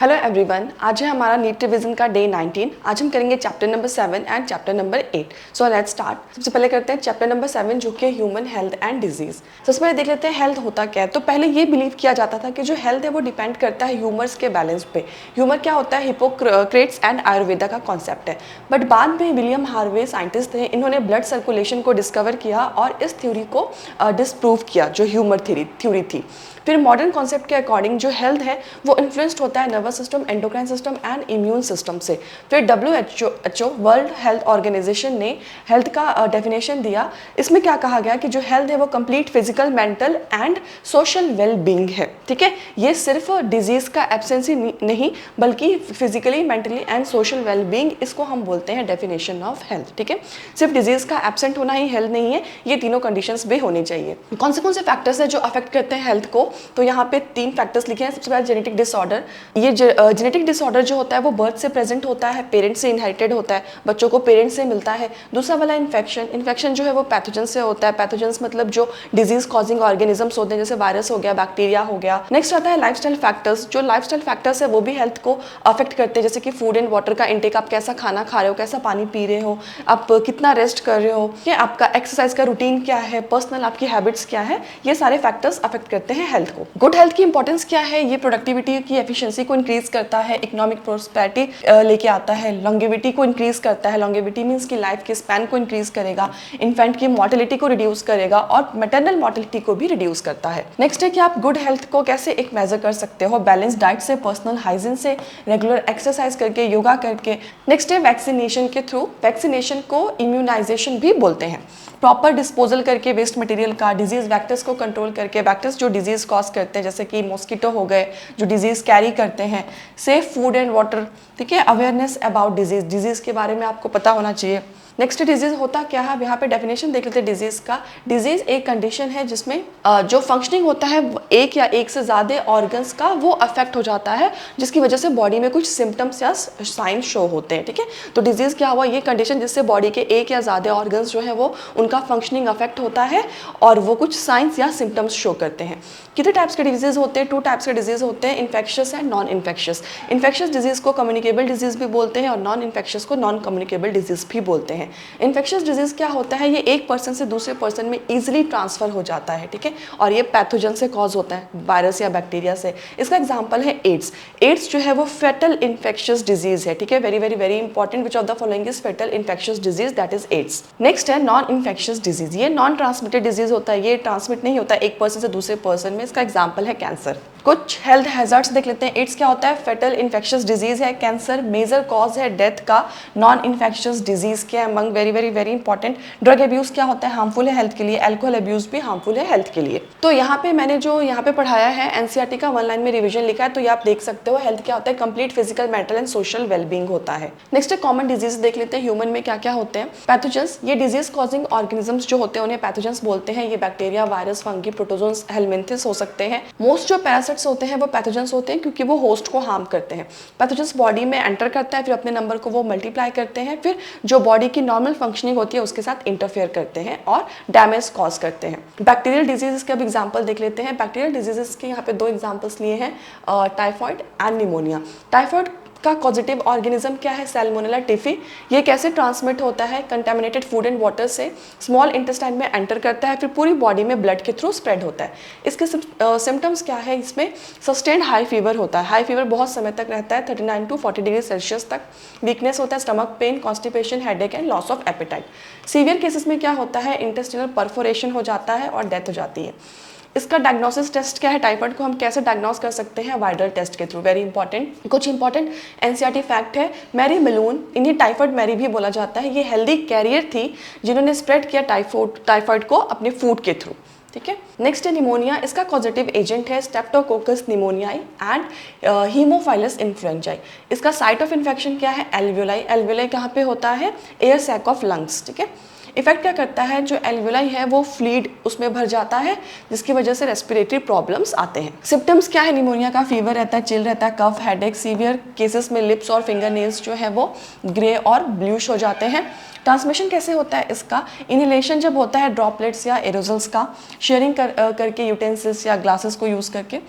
Hello everyone, आज है हमारा नीट रिवीजन का डे 19। आज हम करेंगे chapter number 7 and chapter number 8। So let's start. सबसे पहले करते हैं चैप्टर नंबर 7 जो कि ह्यूमन हेल्थ एंड डिजीज। सबसे पहले देख लेते हैं हेल्थ होता क्या है। तो पहले ये बिलीव किया जाता था कि जो हेल्थ है वो डिपेंड करता है ह्यूमर्स के बैलेंस पे। ह्यूमर क्या होता है, हिपोक्रेट्स एंड आयुर्वेदा का कॉन्सेप्ट है। बट बाद में विलियम हार्वे साइंटिस्ट थे, इन्होंने ब्लड सर्कुलेशन को डिस्कवर किया और इस थ्योरी को डिसप्रूव किया जो ह्यूमर थ्योरी थी। फिर मॉडर्न कॉन्सेप्ट के अकॉर्डिंग जो हेल्थ है वो इन्फ्लुएंस्ड होता है nervous system, endocrine system and immune system से। फिर WHO वर्ल्ड हेल्थ ऑर्गेनाइजेशन ने हेल्थ का डेफिनेशन दिया। इसमें क्या कहा गया कि जो हेल्थ है वो complete physical, mental and social well being है। ठीक है, ये सिर्फ डिजीज का एब्सेंस ही नहीं बल्कि physically, mentally and social well being, इसको हम बोलते हैं डेफिनेशन ऑफ हेल्थ। ठीक है, सिर्फ डिजीज का एब्सेंट होना ही हेल्थ नहीं है, ये तीनों कंडीशंस भी होनी चाहिए। कौन से फैक्टर्स है जो अफेक्ट करते हैं हेल्थ को, तो यहाँ पे 3 फैक्टर्स लिखे हैं। सबसे पहले जेनेटिक डिसऑर्डर। ये जेनेटिक डिसऑर्डर जो होता है वो बर्थ से प्रेजेंट होता है, पेरेंट्स से इनहेरिटेड होता है, बच्चों को पेरेंट्स से मिलता है। दूसरा वाला इन्फेक्शन जो है वो पैथोजन से होता है। पैथोजन्स मतलब जो डिजीज कॉजिंग ऑर्गेनिजम्स होते हैं, जैसे वायरस हो गया, बैक्टीरिया हो गया। नेक्स्ट आता है लाइफस्टाइल फैक्टर्स। जो लाइफस्टाइल फैक्टर्स है वो भी हेल्थ को अफेक्ट करते हैं, जैसे कि फूड एंड वाटर का इंटेक, आप कैसा खाना खा रहे हो, कैसा पानी पी रहे हो, आप कितना रेस्ट कर रहे हो, या आपका एक्सरसाइज का रूटीन क्या है, पर्सनल आपकी हैबिट्स क्या है, ये सारे फैक्टर्स अफेक्ट करते हैं हेल्थ को। गुड हेल्थ की इंपॉर्टेंस क्या है, ये प्रोडक्टिविटी की एफिशिएंसी को इंक्रीज करता है, इकोनॉमिक प्रोस्पेरिटी लेके आता है, लॉन्गेविटी को इंक्रीज करता है। लॉन्गेविटी मींस की लाइफ के स्पैन को इंक्रीज करेगा, इन्फेंट की मोर्टेलिटी को रिड्यूस करेगा और मैटरनल मोर्टेलिटी को भी रिड्यूस करता है। नेक्स्ट है कि आप गुड हेल्थ को कैसे एक मेजर कर सकते हो, बैलेंस डाइट से, पर्सनल हाइजीन से, रेगुलर एक्सरसाइज करके, योगा करके। नेक्स्ट है वैक्सीनेशन के थ्रू। वैक्सीनेशन को इम्यूनाइजेशन भी बोलते हैं। प्रॉपर डिस्पोजल करके वेस्ट मटेरियल का, डिजीज वेक्टर्स को कंट्रोल करके, वेक्टर्स जो डिजीज कॉज करते हैं जैसे कि मॉस्किटो हो गए जो डिजीज कैरी करते हैं, सेफ फूड एंड वाटर। ठीक है, अवेयरनेस अबाउट डिजीज के बारे में आपको पता होना चाहिए। नेक्स्ट डिजीज होता क्या है, यहाँ पे डेफिनेशन देख लेते हैं डिजीज का। डिजीज एक कंडीशन है जिसमें जो फंक्शनिंग होता है एक या एक से ज़्यादा ऑर्गन्स का वो अफेक्ट हो जाता है, जिसकी वजह से बॉडी में कुछ सिम्टम्स या साइन शो होते हैं। ठीक है, तो डिजीज क्या हुआ, ये कंडीशन जिससे बॉडी के एक या ज़्यादा ऑर्गन्स जो है वो उनका फंक्शनिंग अफेक्ट होता है और वो कुछ साइंस या सिम्टम्स शो करते हैं। कितने टाइप्स के डिजीज होते हैं, 2 टाइप्स के डिजीज होते हैं, infectious and non infectious. Infectious disease को कम्युनिकेबल डिजीज भी बोलते हैं और नॉन इन्फेक्शियस को नॉन कम्युनिकेबल डिजीज भी बोलते हैं। इन्फेक्शियस डिजीज क्या होता है, ये एक पर्सन से दूसरे पर्सन में इजीली ट्रांसफर हो जाता है। ठीक है, और ये पैथोजन से कॉज होता है, वायरस या बैक्टीरिया से। इसका एग्जांपल है एड्स। एड्स जो है वो फेटल इन्फेक्शियस डिजीज है। ठीक है, very very very important, which of the following is fatal infectious disease, that is AIDS. Next है नॉन इन्फेक्शियस डिजीज। ये नॉन ट्रांसमिटेड डिजीज होता है, ये ट्रांसमिट नहीं होता एक पर्सन से दूसरे पर्सन में। इसका एग्जाम्पल है कैंसर। कुछ हेल्थ हैजर्ड्स देख लेते हैं। एड्स क्या होता है, फेटल इन्फेक्शियस डिजीज है। कैंसर मेजर कॉज है डेथ का। नॉन इन्फेक्शियस डिजीज के among very very very important. Drug abuse क्या होता है, हार्मफुल है हेल्थ के लिए। अल्कोहल अब्यूज भी हार्मफुल है हेल्थ के लिए। तो यहाँ पे मैंने जो यहाँ पे पढ़ाया है एनसीईआरटी का 1 लाइन में रिवीजन लिखा है, तो ये आप देख सकते हो। हेल्थ क्या होता है, complete physical, mental and social wellbeing होता है। नेक्स्ट है कॉमन डिजीज देख लेते हैं ह्यूमन में क्या क्या होते हैं। पैथोजेंस, ये डिजीज कॉजिंग ऑर्गेनिजम्स जो होते हैं उन्हें पैथोजेंस बोलते हैं। ये bacteria, virus, fungi, protozoans, helminths हो सकते हैं। मोस्ट जो पैरासाइट्स होते हैं वो पैथोजेंस होते हैं क्योंकि वो होस्ट को हार्म करते हैं। पैथोजेंस बॉडी में एंटर करता है, फिर अपने नंबर को वो मल्टीप्लाई करते हैं, फिर जो बॉडी की नॉर्मल फंक्शनिंग होती है उसके साथ इंटरफेयर करते हैं और डैमेज कॉज करते हैं। बैक्टीरियल डिजीजेस के अब एग्जांपल देख लेते हैं। बैक्टीरियल डिजीजेस के यहाँ पे 2 एग्जांपल्स लिए हैं, टाइफॉइड एंड निमोनिया। टाइफॉइड का पॉजिटिव ऑर्गेनिज्म क्या है, सैल्मोनेला टिफी। ये कैसे ट्रांसमिट होता है, कंटेमिनेटेड फूड एंड वाटर से स्मॉल इंटेस्टाइन में एंटर करता है, फिर पूरी बॉडी में ब्लड के थ्रू स्प्रेड होता है। इसके सिम्टम्स क्या है, इसमें सस्टेन्ड हाई फीवर होता है। हाई फीवर बहुत समय तक रहता है, 39 to 40 डिग्री सेल्सियस तक। वीकनेस होता है, stomach pain, constipation, headache and loss of appetite. Severe cases में क्या होता है, इंटेस्टिनल परफोरेशन हो जाता है और डेथ हो जाती है। इसका डायग्नोसिस टेस्ट क्या है, टाइफाइड को हम कैसे डायग्नोस कर सकते हैं, वाइडल टेस्ट के थ्रू। वेरी इंपॉर्टेंट, कुछ इंपॉर्टेंट एनसीईआरटी फैक्ट है। मैरी मलून, इन्हें टाइफाइड मैरी भी बोला जाता है, ये हेल्दी कैरियर थी जिन्होंने स्प्रेड किया टाइफाइड को अपने फूड के थ्रू। ठीक है, नेक्स्ट है निमोनिया। इसका पॉजिटिव एजेंट है स्ट्रेप्टोकोकस निमोनियाई एंड हीमोफाइलस इन्फ्लुएंजाई। इसका साइट ऑफ इन्फेक्शन क्या है, एल्वियोलाई। एल्वियोलाई कहाँ पे होता है, एयर सैक ऑफ लंग्स। ठीक है, इफेक्ट क्या करता है, जो एल्वियोलाई है वो फ्लूइड उसमें भर जाता है, जिसकी वजह से रेस्पिरेटरी प्रॉब्लम्स आते हैं। सिम्टम्स क्या है निमोनिया का, फीवर रहता है, चिल रहता है, कफ, हेडेक। सीवियर केसेस में लिप्स और फिंगर नेल्स जो है वो ग्रे और ब्लूइश हो जाते हैं। ट्रांसमिशन कैसे होता है इसका, इनहेलेशन जब होता है ड्रॉपलेट्स या एरोजल्स का, शेयरिंग करके यूटेंसिल्स या ग्लासेस को यूज़ करके।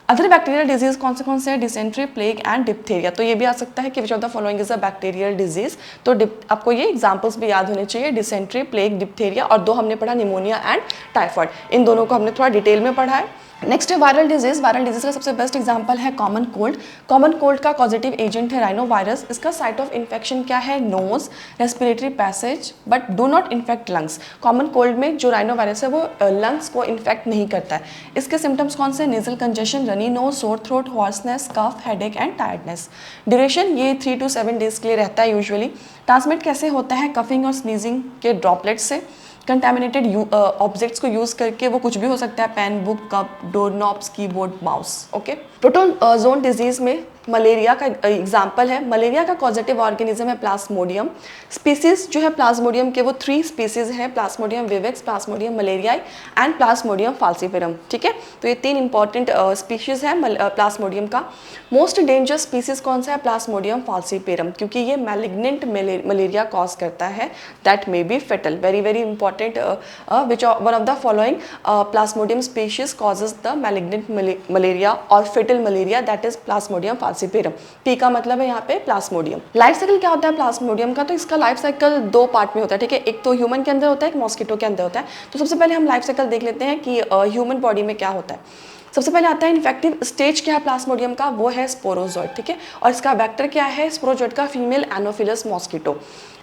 अदर बैक्टीरियल डिजीज कौन से हैं? Dysentery, plague and diphtheria. तो ये भी आ सकता है कि विच of the following is a bacterial disease. तो आपको ये एग्जांपल्स भी याद होने चाहिए, डिसेंट्री, प्लेग, डिप्थीरिया, और दो हमने पढ़ा निमोनिया एंड टाइफॉइड। इन दोनों को हमने थोड़ा डिटेल में पढ़ा है। नेक्स्ट है वायरल डिजीज। वायरल डिजीज का सबसे बेस्ट एग्जांपल है कॉमन कोल्ड। कॉमन कोल्ड का पॉजिटिव एजेंट है राइनोवायरस। इसका साइट ऑफ इन्फेक्शन क्या है? Nose, respiratory passage, but do not infect lungs. Common cold में जो राइनोवायरस है वो लंग्स को इन्फेक्ट नहीं करता है। इसके सिम्टम्स कौन से? Nasal congestion, runny nose, sore throat, hoarseness, cough, headache and tiredness. Duration ये 3 to 7 डेज के लिए रहता है यूजुअली। ट्रांसमिट कैसे होता है? कफिंग और स्नीजिंग के ड्रॉपलेट से। कंटेमिनेटेड ऑब्जेक्ट्स को यूज करके, वो कुछ भी हो सकता है, pen, book, cup, door knobs, keyboard, mouse. Okay. Protozoan disease में मलेरिया का एग्जाम्पल है। मलेरिया का पॉजिटिव ऑर्गेनिज्म है प्लाज्मोडियम। स्पीसीज जो है प्लाज्मोडियम के वो 3 स्पीसीज हैं, plasmodium vivax, plasmodium malariae and plasmodium falciparum. ठीक है, तो ये 3 इंपॉर्टेंट स्पीशीज है प्लाज्मोडियम का। मोस्ट डेंजरस स्पीसीज कौन सा है? प्लाज्मोडियम फाल्सिफेरम, क्योंकि ये मैलिग्नेंट मलेरिया कॉज करता है, that may be fatal. Very very important, which one of the following plasmodium species causes the malignant malaria और fatal malaria, that is plasmodium falciparum. P का मतलब है यहाँ पे प्लाज्मोडियम। लाइफ साइकिल क्या होता है प्लाज्मोडियम का? तो इसका लाइफ साइकिल 2 पार्ट में होता है। ठीक है, एक तो ह्यूमन के अंदर होता है, एक मॉस्किटो के अंदर होता है। तो सबसे पहले हम लाइफ साइकिल देख लेते हैं कि ह्यूमन बॉडी में क्या होता है। सबसे पहले आता है इन्फेक्टिव स्टेज क्या है प्लाज्मोडियम का? वो है स्पोरोजोइड। ठीक है, और इसका वेक्टर क्या है? स्पोरोजोइड का फीमेल एनोफिलस मॉस्किटो।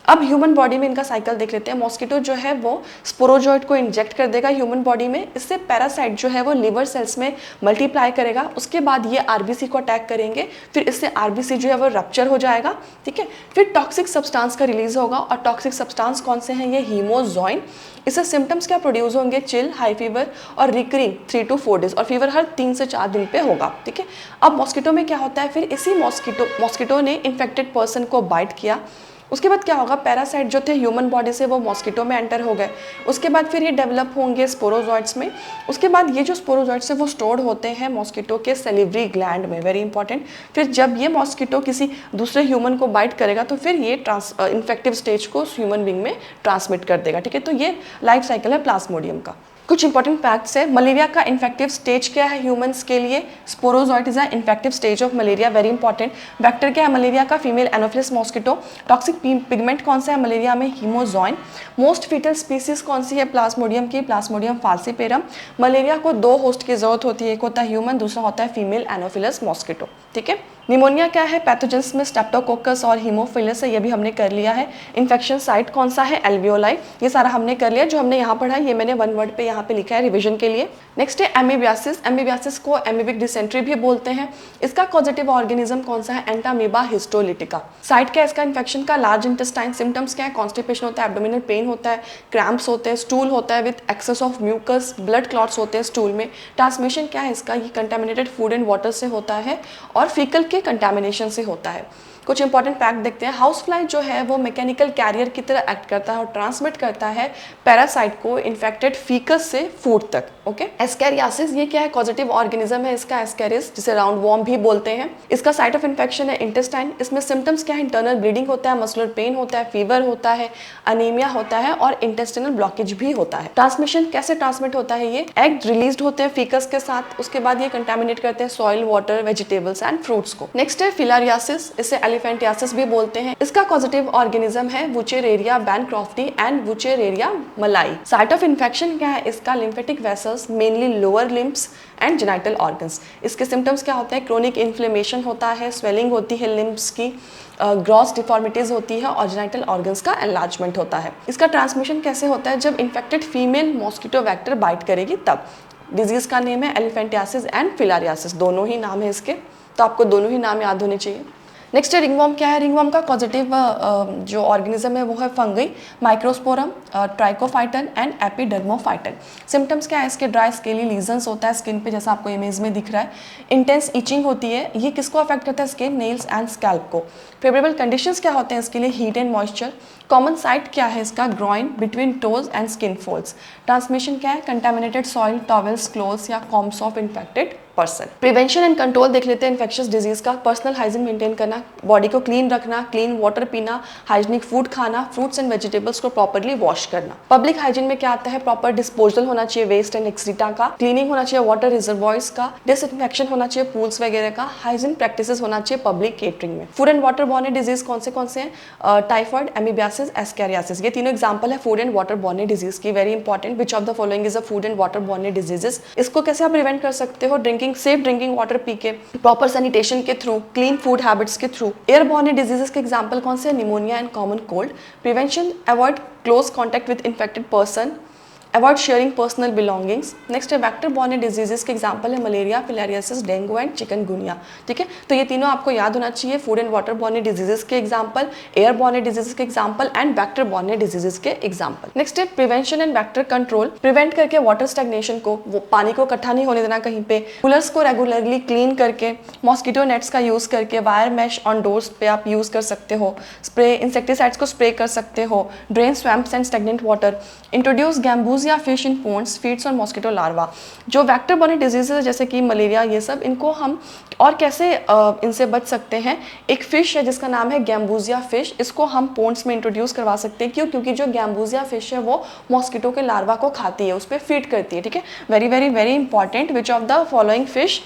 अब ह्यूमन बॉडी में इनका साइकिल देख लेते हैं। मॉस्किटो जो है वो स्पोरोजोइड को इंजेक्ट कर देगा ह्यूमन बॉडी में। इससे पैरासाइट जो है वो लिवर सेल्स में मल्टीप्लाई करेगा। उसके बाद ये आरबीसी को अटैक करेंगे, फिर इससे आरबीसी जो है वो रप्चर हो जाएगा। ठीक है, फिर टॉक्सिक सब्सटेंस का रिलीज होगा, और टॉक्सिक सब्सटेंस कौन से हैं? ये हीमोजॉइन। इससे सिम्टम्स क्या प्रोड्यूस होंगे? चिल, हाई फीवर और रिकरिंग 3 to 4 डेज, और फीवर हर 3 से 4 दिन पे होगा। ठीक है, अब मॉस्किटो में क्या होता है? फिर इसी मॉस्किटो ने इन्फेक्टेड पर्सन को बाइट किया। उसके बाद क्या होगा? पैरासाइट जो थे ह्यूमन बॉडी से वो मॉस्किटो में एंटर हो गए। उसके बाद फिर ये डेवलप होंगे स्पोरोजॉइड्स में। उसके बाद ये जो स्पोरोजॉइड्स है वो स्टोर्ड होते हैं मॉस्किटो के सेलिवरी ग्लैंड में, वेरी इंपॉर्टेंट। फिर जब ये मॉस्किटो किसी दूसरे ह्यूमन को बाइट करेगा तो फिर ये इन्फेक्टिव स्टेज को ह्यूमन बीइंग में ट्रांसमिट कर देगा। ठीक है, तो ये लाइफ साइकिल है प्लाज्मोडियम का। कुछ इंपॉर्टेंट फैक्ट्स है। मलेरिया का इन्फेक्टिव स्टेज क्या है ह्यूमंस के लिए? Sporozoite is a infective stage of malaria, very important. Vector क्या है मलेरिया का? Female Anopheles mosquito. Toxic pigment कौन सा है मलेरिया में? हीमोजॉइन। मोस्ट फीटल स्पीसीज कौन सी है प्लाज्मोडियम की? प्लाज्मोडियम फाल्सिफेरम। मलेरिया को 2 होस्ट की जरूरत होती है, एक होता है ह्यूमन, दूसरा होता है फीमेल एनोफिलस मॉस्किटो। ठीक है, निमोनिया क्या है? पैथोजेंस में स्टेप्टोकोकस और हीमोफिलस है, ये भी हमने कर लिया है। इन्फेक्शन साइट कौन सा है? एल्वियोलाई। ये सारा हमने कर लिया, जो हमने यहाँ पढ़ा है ये मैंने 1 वर्ड पे यहाँ पे लिखा है रिवीजन के लिए। नेक्स्ट है एमीबियासिस। एमीबियासिस को एमीबिक डिसेंट्री भी बोलते हैं। इसका पॉजिटिव ऑर्गेनिज्म कौन सा है? Entamoeba histolytica. साइट क्या है इसका इन्फेक्शन का? Large intestine. सिम्टम्स क्या है? कॉन्स्टिपेशन होता है, एब्डोमिनल पेन होता है, क्रैम्प्स होते हैं, स्टूल होता है with excess of mucus, blood clots होते हैं स्टूल में। ट्रांसमिशन क्या है इसका? ये कंटेमिनेटेड फूड एंड वाटर से होता है और फीकल के कंटेमिनेशन से होता है। कुछ इंपॉर्टेंट फैक्ट देखते हैं। हाउस फ्लाई जो है वो मैकेनिकल कैरियर की तरह एक्ट करता है और ट्रांसमिट करता है पैरासाइट को इन्फेक्टेड फीकस से फूड तक। ओके, एस्कैरियासिस ये क्या है? पॉजिटिव ऑर्गेनिज्म है इसका एस्कैरिस, जिसे राउंड वॉर्म भी बोलते हैं। इसका साइट ऑफ इन्फेक्शन है इंटेस्टाइन। इसमें सिम्टम्स क्या है? इंटरनल ब्लीडिंग होता है, मसलर पेन होता है, फीवर होता है, अनीमिया होता है और इंटेस्टिनल ब्लॉकेज भी होता है। ट्रांसमिशन कैसे ट्रांसमिट होता है? ये एग रिलीज होते हैं फीकस के साथ, उसके बाद ये कंटेमिनेट करते हैं soil, water, vegetables and fruits को। नेक्स्ट है फिलारियासिस, इसे एलिफेंटियासिस भी बोलते हैं। इसका पॉजिटिव ऑर्गेनिज्म है वुचेरेरिया बैनक्रॉफ्टी एंड वुचेरेरिया मलाई। साइट ऑफ इन्फेक्शन क्या है इसका? Lymphatic vessels, mainly lower limbs and genital organs. इसके सिम्टम्स क्या होते हैं? क्रोनिक इन्फ्लेमेशन होता है, स्वेलिंग होती है लिम्ब्स की, ग्रॉस डिफॉर्मिटीज होती है और जेनिटल ऑर्गन्स का एनलार्जमेंट होता है। इसका ट्रांसमिशन कैसे होता है? जब infected female mosquito vector bite करेगी तब। डिजीज का नेम है एलिफेंटियासिस एंड फिलारियासिस, दोनों ही नाम है इसके, तो आपको दोनों ही नाम याद होने चाहिए। नेक्स्ट है रिंगवॉर्म। क्या है रिंगवॉर्म का? पॉजिटिव जो ऑर्गेनिज्म है वो है fungi, microsporum, trichophyton and Epidermophyton. Symptoms क्या है इसके? ड्राई स्केली लीजन्स होता है स्किन पे, जैसा आपको इमेज में दिख रहा है। इंटेंस इचिंग होती है। ये किसको अफेक्ट करता है? स्किन, नेल्स एंड स्कैल्प को। फेवरेबल कंडीशंस क्या होते हैं इसके लिए? Heat and moisture. Common site क्या है इसका? Groin, between toes and skin folds. Transmission क्या है? कंटेमिनेटेड सॉइल, टॉवेल्स, क्लोथ्स या combs of infected person. Prevention and control देख लेते हैं इन्फेक्शियस डिजीज का। पर्सनल हाइजीन मेंटेन करना, बॉडी को क्लीन रखना, क्लीन वाटर पीना, हाइजीनिक फूड खाना, फ्रूट्स एंड वेजिटेबल्स को प्रॉपर्ली वॉश करना। पब्लिक हाइजीन में क्या आता है, प्रॉपर डिस्पोजल होना चाहिए वेस्ट एंड एक्सक्रीटा का, क्लीनिंग होना चाहिए वाटर रिजर्वॉयर्स का, डिसइंफेक्शन होना चाहिए पूल्स वगैरह का, हाइजीन प्रैक्टिसेस होना चाहिए पब्लिक केटरिंग में। Food and water borne disease कौन से हैं, टाइफाइड, एमीबियासिस, एस्कैरियासिस, ये तीनों एग्जांपल है food and water borne disease की। Very important, which of the following is a food and water borne diseases. इसको कैसे आप प्रिवेंट कर सकते हो, ड्रिंकिंग, सेफ ड्रिंकिंग वाटर पी के, प्रॉपर सैनिटेशन के थ्रू, क्लीन फूड हैबिट्स के थ्रू। एयर बॉर्न डिजीजेस के एग्जांपल कौन से, pneumonia and common cold. Prevention, avoid close contact with infected person, avoid sharing personal belongings. Next है vector borne diseases के example है malaria, filariasis, dengue and chikungunya. ठीक है, तो ये तीनों आपको याद होना चाहिए, food and water borne diseases के एग्जांपल, एयर बॉर्न डिजीजेस के example and vector borne diseases के एग्जांपल। नेक्स्ट है prevention and vector control. Prevent करके वाटर स्टैग्नेशन को, वो पानी को इकट्ठा नहीं होने देना कहीं पे, कूलर्स को रेगुलरली क्लीन करके, मॉस्किटो नेट्स का यूज करके, वायर मैश ऑन डोर्स पे आप यूज कर सकते हो, स्प्रे इंसेक्टिसाइड्स को स्प्रे कर सकते हो, drain swamps and stagnant water, introduce gambusia fish in ponds, feeds on mosquito larva. जो वेक्टर बॉर्न डिजीजेस जैसे कि मलेरिया, ये सब, इनको हम और कैसे इनसे बच सकते हैं। एक फिश है जिसका नाम है गैम्बूजिया फिश, इसको हम पोन्ड्स में इंट्रोड्यूस करवा सकते हैं। क्यों, क्योंकि जो गैम्बूजिया फिश है वो मॉस्किटो के लार्वा को खाती है, उस पर फीड करती है। ठीक है, very very very important, which of the following fish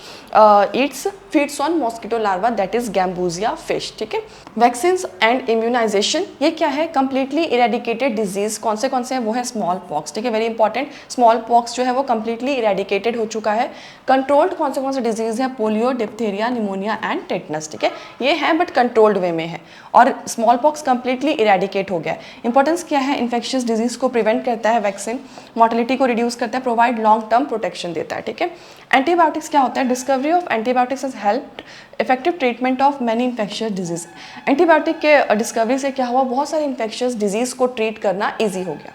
eats feeds on mosquito larva, that is gambusia fish. ठीक है, वैक्सीन एंड इम्यूनाइजेशन, ये क्या है, कंप्लीटली इरेडिकेटेड डिजीज कौन से हैं, वो है स्मॉल पॉक्स। ठीक है, वेरी इंपॉर्टेंट, स्मॉल पॉक्स जो है वो कंप्लीटली इरेडिकेटेड हो चुका है। कंट्रोल्ड कौन से डिजीज है, polio, diphtheria, pneumonia and tetanus. ठीक है, ये है बट कंट्रोल्ड वे में है, और स्मॉल पॉक्स कंप्लीटली इरेडिकेट हो गया। इंपॉर्टेंस क्या है, इन्फेक्शियस डिजीज को प्रिवेंट करता है वैक्सीन, मॉर्टेलिटी को रिड्यूस करता है, प्रोवाइड लॉन्ग टर्म प्रोटेक्शन देता है। ठीक है, एंटीबायोटिक्स क्या होता है, discovery of antibiotics has helped effective treatment of many infectious disease. Antibiotic के डिस्कवरी से क्या हुआ, बहुत सारे इन्फेक्शियस डिजीज को ट्रीट करना ईजी हो गया।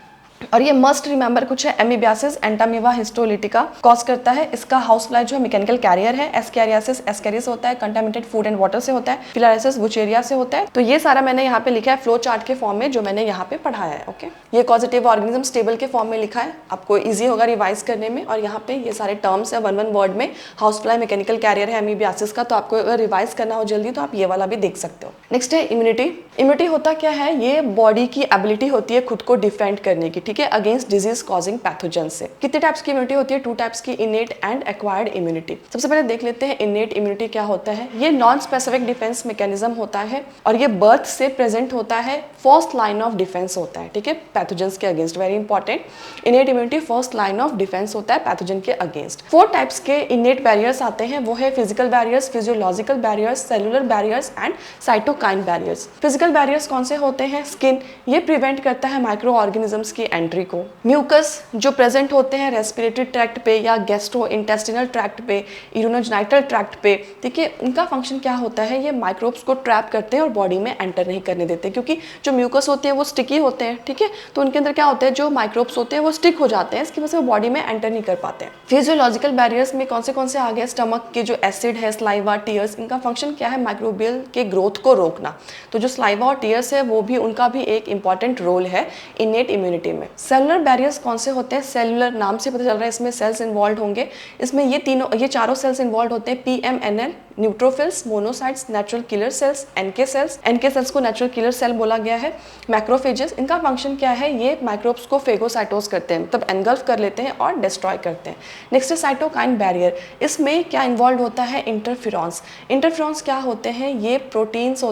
और ये मस्ट रिमेंबर कुछ है, एमीबियासिस एंटामीबा हिस्टोलिटिका कॉज करता है, इसका हाउस फ्लाई जो है मैकेनिकल कैरियर है। एस्कैरियासिस एस्कैरिया से होता है, कंटामिनेटेड फूड एंड वाटर से होता है। फिलारियासिस बुचेरिया से होता है। तो ये सारा मैंने यहाँ पे लिखा है फ्लो चार्ट के फॉर्म में, जो मैंने यहाँ पे पढ़ाया है। ओके, ये कॉजेटिव ऑर्गेनिज्म टेबल के फॉर्म में लिखा है, आपको ईजी होगा रिवाइज करने में। और यहाँ पे ये सारे टर्म्स है वन वर्ड में, हाउस फ्लाई, मैकेनिकल कैरियर है एमीबियासिस का, तो आपको अगर रिवाइज करना हो जल्दी तो आप ये वाला भी देख सकते हो। नेक्स्ट है इम्यूनिटी। इम्यूनिटी होता क्या है, ये बॉडी की एबिलिटी होती है खुद को डिफेंड करने की। ठीक है, अगेंस्ट डिजीज कॉजिंग पैथोजन से। कितने टाइप्स की इम्यूनिटी होती है, 2 टाइप्स की, इनेट एंड एक्वायर्ड इम्यूनिटी। सबसे पहले देख लेते हैं इनेट इम्यूनिटी क्या होता है। ये नॉन स्पेसिफिक डिफेंस मैकेनिज्म होता है, और ये बर्थ से प्रेजेंट होता है, फर्स्ट लाइन ऑफ डिफेंस होता है। ठीक है, पैथोजेंस के against, very important, innate immunity first line of defence होता है पैथोजन के अगेंस्ट। 4 टाइप्स के इनेट बैरियर्स आते हैं, वो है physical barriers, physiological barriers, cellular barriers and cytokine barriers. Physical barriers कौन से होते हैं, स्किन, ये प्रिवेंट करता है माइक्रो ऑर्गेनिजम्स की एंट्री को। म्यूकस जो प्रेजेंट होते हैं रेस्पिरेटरी ट्रैक्ट पे या गैस्ट्रो इंटेस्टिनल ट्रैक्ट पे, यूरिनोजेनिटल ट्रैक्ट पे, ठीक है, उनका फंक्शन क्या होता है, ये माइक्रोब्स को ट्रैप करते हैं और बॉडी में एंटर नहीं करने देते, क्योंकि जो म्यूकस होते हैं वो स्टिकी होते हैं। ठीक है, तो उनके अंदर क्या होता है, जो माइक्रोब्स होते हैं वो स्टिक हो जाते हैं, इसकी वजह से वो बॉडी में एंटर नहीं कर पाते हैं। फिजियोलॉजिकल बैरियर्स में कौन से आ गए, स्टमक के जो एसिड है, स्लाइवा, टीयर्स, इनका फंक्शन क्या है, माइक्रोबियल के ग्रोथ को रोकना। तो जो स्लाइवा और टीयर्स है वो भी, उनका भी एक इंपॉर्टेंट रोल है इनेट इम्यूनिटी में। सेलुलर बैरियर्स कौन से होते हैं, सेलुलर नाम से पता चल रहा है इसमें सेल्स इन्वॉल्व होंगे। इसमें ये चारों सेल्स इन्वॉल्व होते हैं, PMNL, neutrophils, monocytes, natural killer sales, NK cells को नेचुरल किलर सेल बोला गया है। मैक्रोफेजेस, इनका फंक्शन क्या है, ये माइक्रोब्स को फेगोसाइटोस करते हैं, मतलब एनगल्फ कर लेते हैं और डिस्ट्रॉय करते हैं। नेक्स्ट है साइटोकाइन बैरियर, इसमें क्या इन्वॉल्व होता है, इंटरफेरॉन्स। इंटरफेरॉन्स क्या होते हैं, ये प्रोटीन्स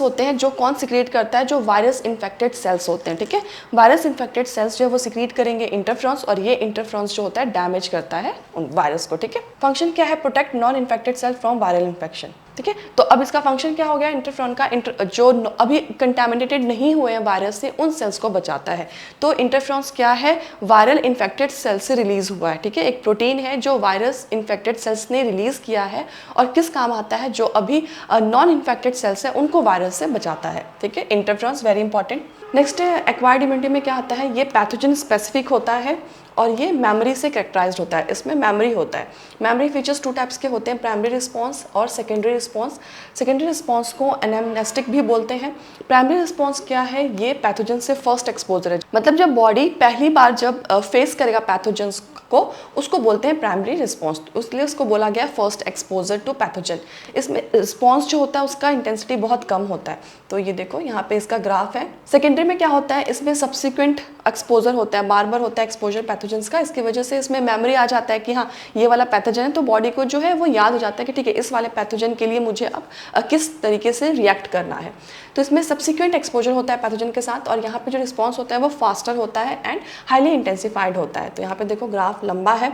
होते हैं जो कौन सिक्रिएट करता है, जो वायरस इन्फेक्टेड सेल्स होते हैं। ठीक है, वायरस इन्फेक्टेड सेल्स जो है वो सिक्रिएट करेंगे इंटरफेरॉन्स, और ये इंटरफेरॉन्स जो होता है डैमेज करता है उन वायरस को। ठीक है, फंक्शन क्या है, protect non infected cell from viral infection. ठीक है, तो अब इसका फंक्शन क्या हो गया, इंटरफेरॉन का जो अभी कंटेमिनेटेड नहीं हुए हैं वायरस से, उन सेल्स को बचाता है। तो इंटरफेरॉन्स क्या है, वायरल इन्फेक्टेड सेल से रिलीज हुआ है। ठीक है, एक प्रोटीन है जो वायरस इन्फेक्टेड सेल्स ने रिलीज किया है, और किस काम आता है, जो अभी नॉन इन्फेक्टेड सेल्स है उनको वायरस से बचाता है। ठीक है, इंटरफेरॉन्स वेरी इंपॉर्टेंट। नेक्स्ट है एक्वायर्ड इम्यूनिटी में क्या आता है, ये पैथोजन स्पेसिफिक होता है और ये मेमोरी से कैरेक्टराइज्ड होता है, इसमें मेमोरी होता है। मेमोरी फीचर्स 2 टाइप्स के होते हैं, प्राइमरी रिस्पॉन्स और सेकेंडरी रिस्पॉन्स। सेकेंडरी रिस्पॉन्स को एनामनेस्टिक भी बोलते हैं। प्राइमरी रिस्पॉन्स क्या है, ये पैथोजन से फर्स्ट एक्सपोजर है, मतलब जब बॉडी पहली बार जब फेस करेगा पैथोजन्स को उसको बोलते हैं प्राइमरी रिस्पॉन्स, इसलिए उसको बोला गया फर्स्ट एक्सपोजर टू पैथोजन। इसमें रिस्पॉन्स जो होता है उसका इंटेंसिटी बहुत कम होता है। तो ये देखो यहाँ पे इसका ग्राफ है। सेकेंडरी में क्या होता है, इसमें सब्सिक्वेंट एक्सपोजर होता है, बार बार होता है एक्सपोजर पैथोजेंस का, इसकी वजह से इसमें मेमोरी आ जाता है कि हाँ ये वाला पैथोजन है, तो बॉडी को जो है वो याद हो जाता है कि ठीक है इस वाले पैथोजन के लिए मुझे अब किस तरीके से रिएक्ट करना है। तो इसमें सब्सिक्वेंट एक्सपोजर होता है पैथोजन के साथ, और यहाँ पे जो रिस्पॉन्स होता है वो फास्टर होता है एंड हाईली इंटेंसिफाइड होता है। तो यहाँ पे देखो ग्राफ लंबा है।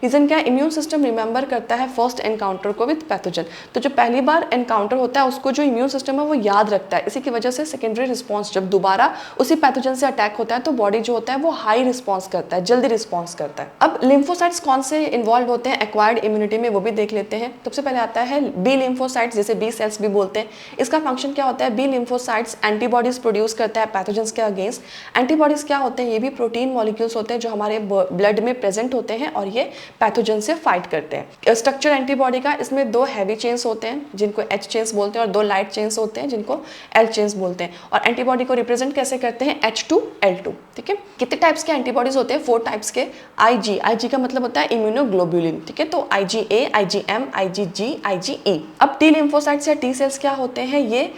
रीजन क्या है, इम्यून सिस्टम रिमेंबर करता है फर्स्ट एनकाउंटर को विद पैथोजन। तो जो पहली बार एनकाउंटर होता है उसको जो इम्यून सिस्टम है वो याद रखता है, इसी की वजह से सेकेंडरी रिस्पॉन्स जब दोबारा उसी पैथोजन से अटैक होता है तो बॉडी जो होता है वो हाई रिस्पॉन्स करता है, जल्दी रिस्पॉन्स करता है। अब लिम्फोसाइट्स कौन से इन्वॉल्व होते हैं एक्वायर्ड इम्यूनिटी में, वो भी देख लेते हैं। सबसे पहले आता है बी लिम्फोसाइट्स, जिसे बी सेल्स भी बोलते हैं। इसका फंक्शन क्या होता है, बी लिम्फोसाइट्स एंटीबॉडीज प्रोड्यूस करता है पैथोजेंस के अगेंस्ट। एंटीबॉडीज क्या होते हैं, ये भी प्रोटीन मॉलिक्यूल्स होते हैं जो हमारे ब्लड में प्रेजेंट होते हैं और ये पैथोजन से फाइट करते हैं। स्ट्रक्चर एंटीबॉडी का, इसमें 2 हैवी चेन्स होते हैं जिनको H चेन्स बोलते हैं और 2 लाइट चेन्स होते हैं जिनको L चेन्स बोलते हैं। और एंटीबॉडी को रिप्रेजेंट कैसे करते हैं, H2L2। ठीक है, कितने टाइप्स के एंटीबॉडीज होते हैं, 4 टाइप्स के। IG का मतलब होता है इम्यूनोग्लोबुलिन। ठीक है, तो IgA, IgM, IgG, IgE। अब टी लिम्फोसाइट्स या टी सेल्स क्या होते हैं, ये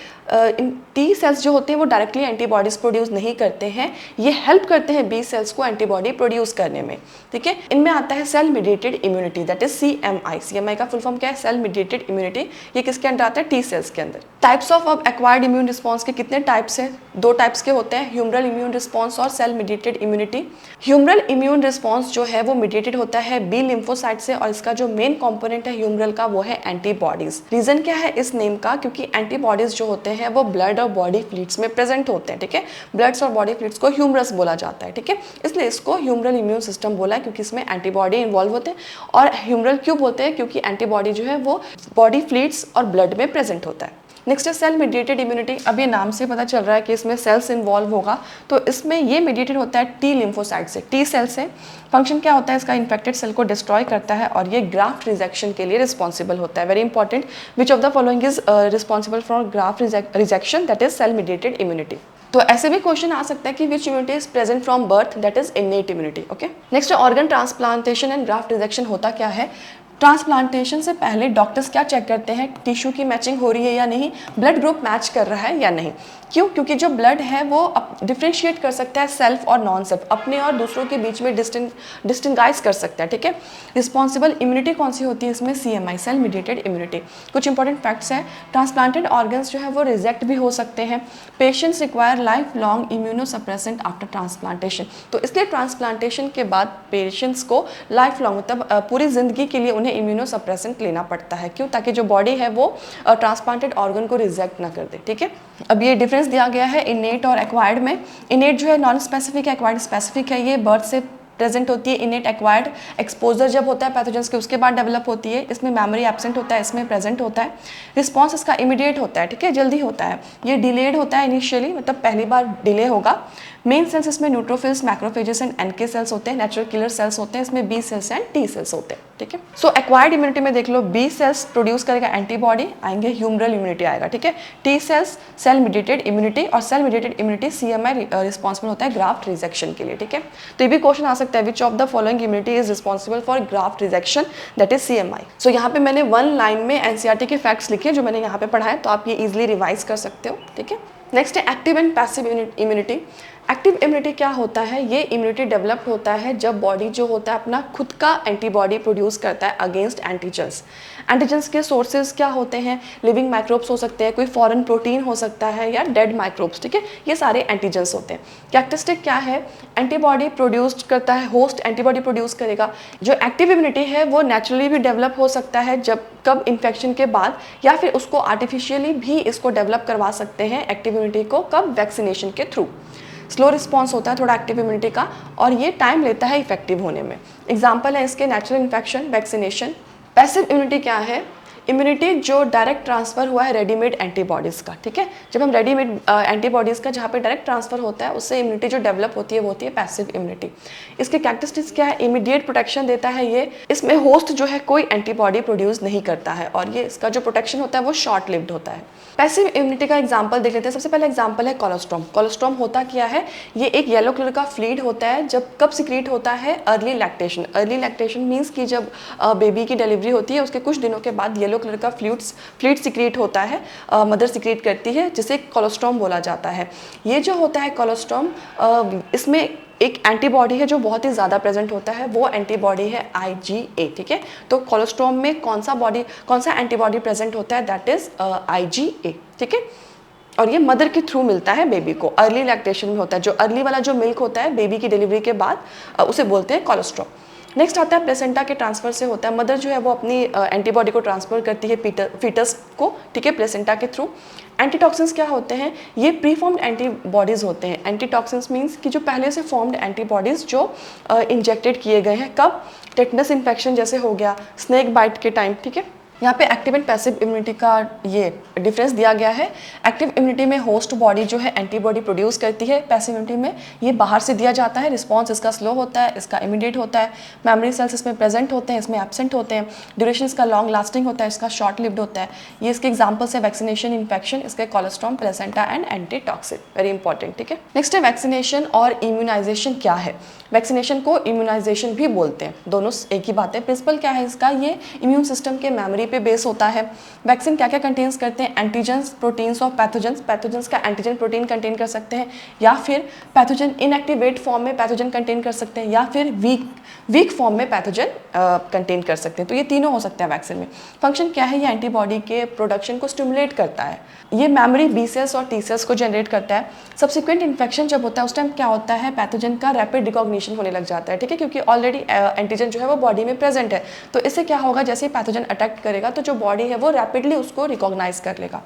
टी सेल्स जो होते हैं वो डायरेक्टली एंटीबॉडीज प्रोड्यूस नहीं करते हैं, ये हेल्प करते हैं बी सेल्स को एंटीबॉडी प्रोड्यूस करने में। ठीक है, इनमें आता है cell mediated immunity, that is CMI। CMI का फुल फॉर्म क्या है, सेल मीडिएटेड इम्यूनिटी। ये किसके अंदर आता है, टी सेल्स के अंदर। Types of acquired immune response के कितने टाइप्स हैं, 2 टाइप्स के होते हैं, ह्यूमरल इम्यून रिस्पॉन्स और cell mediated immunity. Humoral immune response जो है वो मीडिएटेड होता है बी लिम्फोसाइट से, और इसका जो मेन कंपोनेंट है ह्यूमरल का वो है एंटीबॉडीज। रीजन क्या है इस नेम का, क्योंकि एंटीबॉडीज जो होते हैं वो ब्लड और बॉडी फ्लूइड्स में प्रेजेंट होते हैं। ठीक है, ब्लड्स और बॉडी फ्लूइड्स को ह्यूमरस बोला जाता है। ठीक है, इसलिए इसको ह्यूमरल इम्यून सिस्टम बोला है, क्योंकि इसमें एंटीबॉडी इन्वॉल्व होते हैं। और ह्यूमरल क्यों बोलते हैं, क्योंकि एंटीबॉडी जो है वो बॉडी फ्लूइड्स और ब्लड में प्रेजेंट होता है। नेक्स्ट है सेल मीडिएटेड इम्यूनिटी। अब ये नाम से पता चल रहा है कि इसमें सेल्स इन्वॉल्व होगा, तो इसमें ये मीडिएटेड होता है टी लिम्फोसाइट से, टी सेल से। फंक्शन क्या होता है इसका, इन्फेक्टेड सेल को डिस्ट्रॉय करता है और ये ग्राफ्ट रिजेक्शन के लिए रिस्पॉन्सिबल होता है। Very important, which of the following is responsible for graft rejection, that is cell mediated immunity. तो ऐसे भी क्वेश्चन आ सकता है कि which immunity is present from birth, that is innate immunity. Okay, next organ transplantation and graft rejection होता क्या है। ट्रांसप्लांटेशन से पहले डॉक्टर्स क्या चेक करते हैं, टिश्यू की मैचिंग हो रही है या नहीं, ब्लड ग्रुप मैच कर रहा है या नहीं। क्यों, क्योंकि जो ब्लड है वो डिफ्रेंशिएट कर सकता है सेल्फ और नॉन सेल्फ, अपने और दूसरों के बीच में डिस्टिंगाइज कर सकता है। ठीक है, रिस्पॉन्सिबल इम्यूनिटी कौन सी होती है इसमें, CMI, सेल मीडिएटेड इम्यूनिटी। कुछ इंपॉर्टेंट फैक्ट्स हैं, ट्रांसप्लांटेड ऑर्गन्स जो है वो रिजेक्ट भी हो सकते हैं। Patients require life long immunosuppressant after transplantation. तो इसलिए ट्रांसप्लांटेशन के बाद पेशेंट्स को लाइफ लॉन्ग मतलब पूरी जिंदगी के लिए उन्हें इम्यूनोसप्रेसेंट लेना पड़ता है। क्यों, ताकि जो बॉडी है वो ट्रांसप्लांटेड ऑर्गन को रिजेक्ट ना कर दे। ठीक है, अब ये डिफरेंस दिया गया है इनेट और एक्वायर्ड में। इनेट जो है नॉन स्पेसिफिक है, एक्वायर्ड स्पेसिफिक है। ये बर्थ से प्रेजेंट होती है। इनेट एक्वायर्ड एक्सपोजर जब होता है पैथोजेंस के उसके बाद डेवलप होती है। इसमें मेमोरी एब्सेंट होता है, इसमें प्रेजेंट होता है। रिस्पॉन्स इसका इमीडिएट होता है, ठीक है, जल्दी होता है। ये डिलेड होता है इनिशियली, मतलब पहली बार डिले होगा। मेन सेल्स इसमें neutrophils, macrophages and NK cells होते हैं, नेचुरल किलर सेल्स होते हैं। इसमें B cells and T cells होते हैं। ठीक है, सो एक्वायर्ड इम्यूनिटी में देख लो, B सेल्स प्रोड्यूस करेगा एंटीबॉडी, आएंगे ह्यूमरल इम्यूनिटी आएगा। ठीक है, T cells cell mediated immunity, और cell mediated immunity CMI responsible होता है ग्राफ्ट रिजेक्शन के लिए। ठीक है, तो ये भी क्वेश्चन आ सकता है, which of the following immunity is responsible for graft rejection, that is CMI। सो यहाँ पे मैंने 1 लाइन में NCERT के फैक्ट्स लिखे जो मैंने यहाँ पे पढ़ा है, तो आप ये इजिली रिवाइज कर सकते हो। ठीक है, नेक्स्ट है active and passive immunity. Active immunity क्या होता है, ये इम्यूनिटी डेवलप्ड होता है जब बॉडी जो होता है अपना खुद का एंटीबॉडी प्रोड्यूस करता है अगेंस्ट एंटीजन्स। एंटीजन्स के सोर्सेज क्या होते हैं, लिविंग माइक्रोब्स हो सकते हैं, कोई फॉरेन प्रोटीन हो सकता है, या डेड माइक्रोब्स। ठीक है, ये सारे एंटीजन्स होते हैं। कैरेक्टरिस्टिक क्या है, एंटीबॉडी प्रोड्यूस करता है, होस्ट एंटीबॉडी प्रोड्यूस करेगा। जो एक्टिव इम्यूनिटी है वो नेचुरली भी डेवलप हो सकता है, जब कब इन्फेक्शन के बाद, या फिर उसको आर्टिफिशियली भी इसको डेवलप करवा सकते हैं एक्टिव इम्यूनिटी को, कब, वैक्सीनेशन के थ्रू। स्लो रिस्पॉन्स होता है थोड़ा एक्टिव इम्यूनिटी का, और ये टाइम लेता है इफेक्टिव होने में। एग्जाम्पल है इसके natural infection, vaccination. Passive immunity क्या है, इम्यूनिटी जो डायरेक्ट ट्रांसफर हुआ है रेडीमेड एंटीबॉडीज़ का, ठीक है। जब हम रेडीमेड एंटीबॉडीज़ का जहाँ पे डायरेक्ट ट्रांसफर होता है उससे इम्यूनिटी जो डेवलप होती है वो होती है पैसिव इम्यूनिटी। इसके कैरेक्टरिस्टिक्स क्या है? इमीडिएट प्रोटेक्शन देता है ये, इसमें होस्ट जो है कोई एंटीबॉडी प्रोड्यूस नहीं करता है और ये इसका जो प्रोटेक्शन होता है वो शॉर्ट लिव्ड होता है। पैसिव इम्यूनिटी का एग्जांपल देख लेते हैं। सबसे पहला एग्जांपल है कोलोस्ट्रॉम। कोलोस्ट्रॉम होता क्या है? ये एक येलो कलर का फ्लूइड होता है। जब कब सिक्रीट होता है? Early lactation. Early lactation means कि जब बेबी की डिलीवरी होती है उसके कुछ दिनों के बाद येलो कलर का फ्लूइड सिक्रीट होता है, मदर सिक्रीट करती है, जिसे कोलोस्ट्रॉम बोला जाता है। ये जो होता है कोलोस्ट्रॉम, इसमें एक एंटीबॉडी है जो बहुत ही ज़्यादा प्रेजेंट होता है, वो एंटीबॉडी है IgA, ठीक है। तो कोलोस्ट्रॉम में कौन सा एंटीबॉडी प्रेजेंट होता है? दैट इज IgA, ठीक है। और ये मदर के थ्रू मिलता है बेबी को, अर्ली लैक्टेशन में होता है। जो अर्ली वाला जो मिल्क होता है बेबी की डिलीवरी के बाद, उसे बोलते हैं कोलोस्ट्रॉम। नेक्स्ट आता है प्लेसेंटा के ट्रांसफर से होता है। मदर जो है वो अपनी एंटीबॉडी को ट्रांसफर करती है फीटस को, ठीक है, प्लेसेंटा के थ्रू। एंटीटॉक्सिन्स क्या होते हैं? ये प्री फॉर्म्ड एंटीबॉडीज़ होते हैं। एंटीटॉक्सिन्स मीन्स कि जो पहले से फॉर्म्ड एंटीबॉडीज़ जो इंजेक्टेड किए गए हैं। कब? टेटनस इन्फेक्शन जैसे हो गया, स्नेक बाइट के टाइम, ठीक है। यहाँ पे एक्टिव एंड पैसिव इम्यूनिटी का ये डिफरेंस दिया गया है। एक्टिव इम्यूनिटी में होस्ट बॉडी जो है एंटीबॉडी प्रोड्यूस करती है। पैसिव इम्यूनिटी में ये बाहर से दिया जाता है। रिस्पॉन्स इसका स्लो होता है, इसका इमीडिएट होता है। मेमोरी सेल्स इसमें प्रेजेंट होते हैं, इसमें एब्सेंट होते हैं। ड्यूरेशन इसका लॉन्ग लास्टिंग होता है, इसका शॉर्ट लिव्ड होता है। ये इसके एग्जाम्पल्स है वैक्सीनेशन, इन्फेक्शन, इसके colostrum, placenta and antitoxin. Very important, ठीक है। नेक्स्ट है वैक्सीनेशन और इम्यूनाइजेशन क्या है? वैक्सीनेशन को इम्यूनाइजेशन भी बोलते हैं, दोनों एक ही बात है। प्रिंसिपल क्या है इसका? ये इम्यून सिस्टम के मेमोरी पे बेस होता है। वैक्सीन क्या क्या कंटेन्स करते हैं? Antigens, proteins of pathogens. Pathogens का एंटीजन प्रोटीन कंटेन कर सकते हैं, या फिर पैथोजन इनएक्टिवेट फॉर्म में पैथोजन कंटेन कर सकते हैं, या फिर वीक फॉर्म में पैथोजन कंटेन कर सकते हैं। तो ये तीनों हो सकते हैं वैक्सीन में। फंक्शन क्या है? ये एंटीबॉडी के प्रोडक्शन को स्टिमुलेट करता है। ये मेमोरी बी सेल्स और टी सेल्स को जनरेट करता है। सब्सिक्वेंट इन्फेक्शन जब होता है उस टाइम क्या होता है? पैथोजन का रैपिड रिकॉग्निशन होने लग जाता है, ठीक है, क्योंकि ऑलरेडी एंटीजन जो है वो बॉडी में प्रेजेंट है। तो इससे क्या होगा? जैसे ही पैथोजन अटैक करेगा तो जो बॉडी है वो रैपिडली उसको रिकॉग्नाइज कर लेगा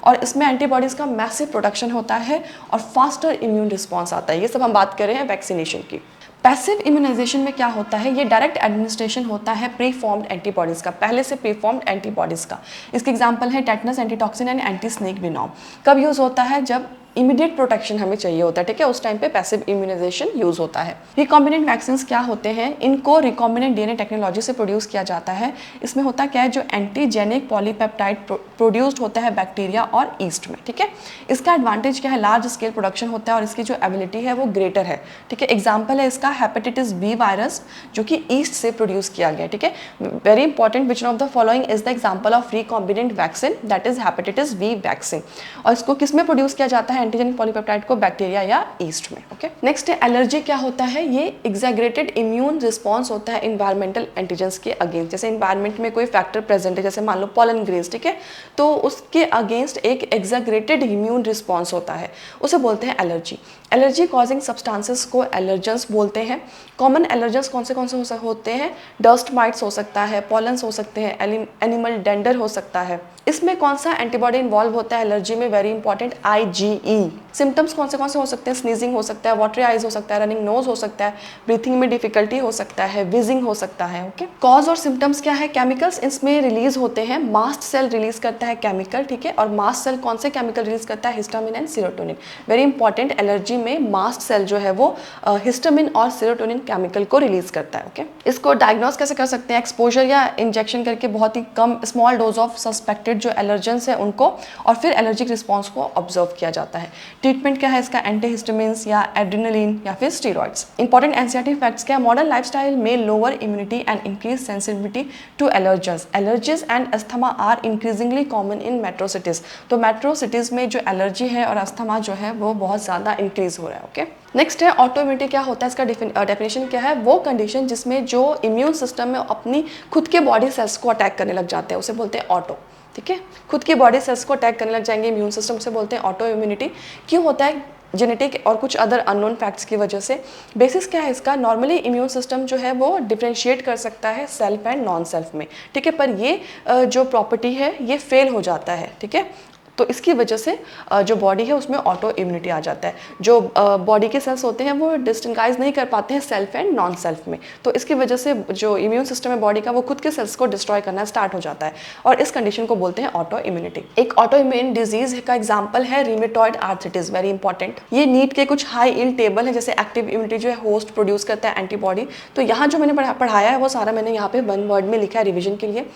और इसमें एंटीबॉडीज़ का मैसिव प्रोडक्शन होता है और फास्टर इम्यून रिस्पॉन्स आता है। ये सब हम बात कर रहे हैं वैक्सीनेशन की। पैसिव इम्यूनाइजेशन में क्या होता है? ये डायरेक्ट एडमिनिस्ट्रेशन होता है प्री फॉर्म्ड एंटीबॉडीज़ का, पहले से प्री फॉर्म्ड एंटीबॉडीज़ का। इसके एग्जांपल है tetanus, antitoxin and anti snake venom. कब यूज़ होता है? जब इमीडिएट प्रोटेक्शन हमें चाहिए होता है, ठीक है, उस टाइम पे पैसिव इम्यूनाइजेशन यूज होता है। रिकॉम्बिनेंट वैक्सीन क्या होते हैं? इनको रिकॉम्बिनेंट DNA टेक्नोलॉजी से प्रोड्यूस किया जाता है। इसमें होता क्या है? जो एंटीजेनिक पॉलीपेप्टाइड प्रोड्यूस्ड होता है बैक्टीरिया और ईस्ट में, ठीक है। इसका एडवांटेज क्या है? लार्ज स्केल प्रोडक्शन होता है और इसकी जो एबिलिटी है वो ग्रेटर है, ठीक है। एग्जाम्पल है इसका हेपेटाइटिस बी वायरस, जो कि ईस्ट से प्रोड्यूस किया गया, ठीक है। Very important, which of the following is the example of recombinant vaccine? That is hepatitis B vaccine. और इसको किस में प्रोड्यूस किया जाता है? एंटीजेनिक पॉलीपेप्टाइड को बैक्टीरिया या ईस्ट में, ओके। नेक्स्ट है एलर्जी। क्या होता है? ये एग्जैगरेटेड इम्यून रिस्पॉन्स होता है इन्वायरमेंटल एंटीजेंस के अगेंस्ट। जैसे इन्वायरमेंट में कोई फैक्टर प्रेजेंट है, जैसे मान लो पॉलन ग्रेन्स, ठीक है, तो उसके अगेंस्ट एक एग्जैगरेटेड इम्यून रिस्पॉन्स होता है, उसे बोलते हैं एलर्जी। एलर्जी कॉजिंग सब्सटेंसेस को एलर्जेंस बोलते हैं। कॉमन एलर्जेंस कौन से होते हैं? डस्ट माइट्स हो सकता है, पॉलन्स हो सकते हैं, एनिमल डेंडर हो सकता है। इसमें कौन सा एंटीबॉडी इन्वॉल्व होता है एलर्जी में? Very important, IgE। सिम्टम्स कौन से हो सकते हैं? स्नीजिंग हो सकता है, वाटरी आइज हो सकता है, रनिंग नोज हो सकता है, ब्रीथिंग में डिफिकल्टी हो सकता है, विजिंग हो सकता है, ओके। कॉज और सिम्टम्स क्या है? केमिकल्स इसमें रिलीज होते हैं। मास्ट सेल रिलीज करता है केमिकल, ठीक है, और मास्ट सेल कौन से केमिकल रिलीज करता है? Histamine and serotonin. Very important, allergy में मास्ट सेल जो है वो हिस्टामिन और सेरोटोनिन केमिकल को रिलीज करता है, ओके। इसको डायग्नोस कैसे कर सकते हैं? एक्सपोजर या इंजेक्शन करके बहुत ही कम स्मॉल डोज ऑफ सस्पेक्टेड जो एलर्जेंस है उनको, और फिर एलर्जिक रिस्पॉन्स को ऑब्जर्व किया जाता है। ट्रीटमेंट क्या है इसका? एंटीहिस्टामिन्स या एड्रेनलिन या फिर स्टेरॉइड्स। इंपॉर्टेंट एनसीईआरटी फैक्ट्स क्या है? मॉडर्न लाइफस्टाइल में lower immunity and increase sensitivity to allergens. Allergies and asthma are increasingly common in metro cities. तो मेट्रो सिटीज में जो एलर्जी है और अस्थमा जो है वो बहुत ज़्यादा इंक्रीज हो रहा है, ओके। नेक्स्ट है ऑटोइम्यूनिटी। क्या होता है इसका? डेफिनेशन क्या है? वो कंडीशन जिसमें जो इम्यून सिस्टम में अपनी खुद के बॉडी सेल्स को अटैक करने लग जाते हैं, उसे बोलते हैं ऑटो, ठीक है। खुद की बॉडी सेल्स को अटैक करने लग जाएंगे इम्यून सिस्टम, से बोलते हैं ऑटो इम्यूनिटी। क्यों होता है? जेनेटिक और कुछ अदर अननोन फैक्ट्स की वजह से। बेसिस क्या है इसका? नॉर्मली इम्यून सिस्टम जो है वो डिफ्रेंशिएट कर सकता है सेल्फ एंड नॉन सेल्फ में, ठीक है, पर ये जो प्रॉपर्टी है ये फेल हो जाता है, ठीक है। तो इसकी वजह से जो बॉडी है उसमें ऑटो इम्यूनिटी आ जाता है। जो बॉडी के सेल्स होते हैं वो डिस्टिंगाइज नहीं कर पाते हैं सेल्फ एंड नॉन सेल्फ में, तो इसकी वजह से जो इम्यून सिस्टम है बॉडी का वो खुद के सेल्स को डिस्ट्रॉय करना स्टार्ट हो जाता है और इस कंडीशन को बोलते हैं ऑटो इम्यूनिटी। एक ऑटो इम्यून डिजीज का एग्जाम्पल है रीमेटॉइड आर्थराइटिस, वेरी इंपॉर्टेंट। ये नीट के कुछ हाई इल टेबल है, जैसे एक्टिव इम्यूनिटी जो है होस्ट प्रोड्यूस करता है एंटीबॉडी, तो यहाँ जो मैंने पढ़ाया है वो सारा मैंने यहाँ पे वन वर्ड में लिखा है रिविजन के लिए।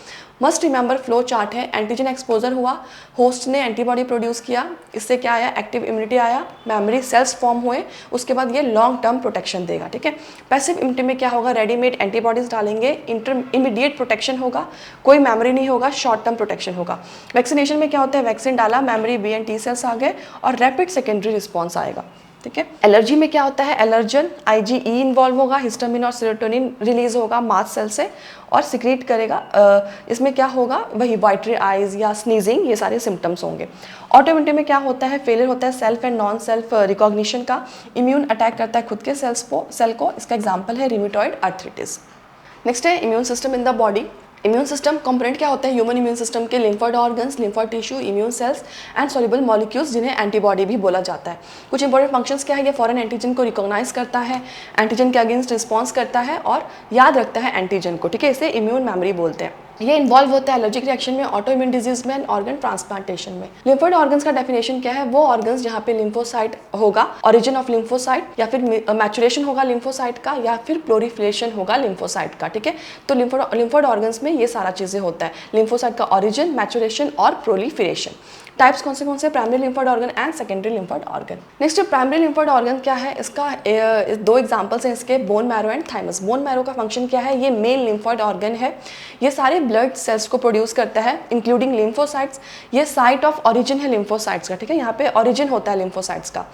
मस्ट रिमेंबर फ्लो चार्ट है, एंटीजन एक्सपोजर हुआ, होस्ट ने एंटीबॉडी प्रोड्यूस किया, इससे क्या आया, एक्टिव इम्यूनिटी आया, मेमोरी सेल्स फॉर्म हुए, उसके बाद ये लॉन्ग टर्म प्रोटेक्शन देगा, ठीक है। पैसिव इम्यूनिटी में क्या होगा, रेडीमेड एंटीबॉडीज डालेंगे, इमीडिएट प्रोटेक्शन होगा, कोई मेमोरी नहीं होगा, शॉर्ट टर्म प्रोटेक्शन होगा। वैक्सीनेशन में क्या होता है, वैक्सीन डाला, memory B and T cells आ गए और रैपिड सेकेंडरी रिस्पॉन्स आएगा, ठीक है। एलर्जी में क्या होता है, एलर्जन आईजीई इन्वॉल्व होगा, हिस्टामिन और सेरोटोनिन रिलीज होगा मास्ट सेल से और सिक्रीट करेगा। इसमें क्या होगा, वही वाइटरी आइज या स्नीजिंग, ये सारे सिम्टम्स होंगे। ऑटोइम्यूनिटी में क्या होता है, फेलियर होता है self and non self recognition का, इम्यून अटैक करता है खुद के सेल को, इसका एग्जाम्पल है रीमेटॉइड आर्थराइटिस। नेक्स्ट है immune system in the body. Immune system component क्या होते हैं ह्यूमन इम्यून सिस्टम के, lymphoid organs, lymphoid tissue, immune cells and soluble molecules जिन्हें एंटीबॉडी भी बोला जाता है। कुछ इंपॉर्टेंट फंक्शंस क्या है, ये फॉरेन एंटीजन को रिकॉग्नाइज करता है, एंटीजन के अगेंस्ट रिस्पॉन्स करता है और याद रखता है एंटीजन को, ठीक है, इसे इम्यून मेमोरी बोलते हैं। ये इन्वॉल्व होता है एलर्जिक रिएक्शन में, ऑटो इम्यून डिजीज में एंड ऑर्गन ट्रांसप्लांटेशन में। लिम्फोइड ऑर्गन्स का डेफिनेशन क्या है, वो ऑर्गन्स जहाँ पे लिम्फोसाइट होगा, ओरिजिन ऑफ लिम्फोसाइट, या फिर मैचुरेशन होगा लिम्फोसाइट का, या फिर प्लोरीफिलेशन होगा लिम्फोसाइट का, ठीक है। तो लिम्फोइड ऑर्गन्स में ये सारा चीजें होता है, लिम्फोसाइट का ओरिजिन, मैचुरेशन और प्रोलीफिलेशन। टाइप्स कौन से primary lymphoid organ and secondary lymphoid organ. Next primary lymphoid organ क्या है, इसका दो एग्जांपल्स हैं इसके, bone marrow and thymus. Bone marrow का फंक्शन क्या है, ये मेन लिम्फोइड ऑर्गन है, ये सारे ब्लड सेल्स को प्रोड्यूस करता है इंक्लूडिंग लिम्फोसाइट्स, ये साइट ऑफ ऑरिजिन है लिम्फोसाइट्स का, ठीक है, यहाँ पे ऑरिजिन होता है लिम्फोसाइट्स का।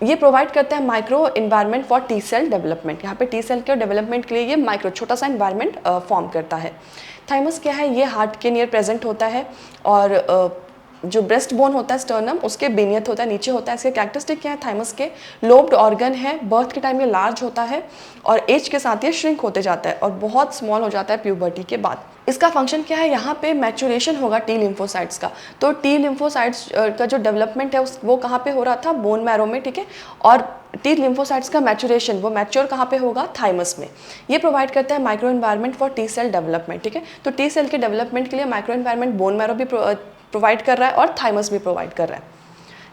ये प्रोवाइड करता है micro environment for T cell development, यहाँ पे टी सेल के डेवलपमेंट के लिए ये माइक्रो छोटा सा इन्वायरमेंट फॉर्म करता है। थाइमस क्या है, ये हार्ट के नियर प्रेजेंट होता है और जो ब्रेस्ट बोन होता है स्टर्नम उसके बेनियत होता है, नीचे होता है। इसके कैरेक्टरिस्टिक क्या है, थाइमस के लोब्ड ऑर्गन है, बर्थ के टाइम ये लार्ज होता है और एज के साथ ये श्रिंक होते जाता है और बहुत स्मॉल हो जाता है प्यूबर्टी के बाद। इसका फंक्शन क्या है, यहाँ पे मैचुरेशन होगा टी लिम्फोसाइट्स का, तो टी लिम्फोसाइट्स का जो डेवलपमेंट है वो कहाँ पे हो रहा था, बोन मैरो में, ठीक है, और टी लिम्फोसाइट्स का मैचुरेशन वो मैच्योर कहाँ पे होगा, थाइमस में। ये प्रोवाइड करता है micro environment for T cell development, ठीक है। तो टी सेल के डेवलपमेंट के लिए माइक्रो एनवायरनमेंट बोन मैरो भी प्रोवाइड कर रहा है और थाइमस भी प्रोवाइड कर रहा है।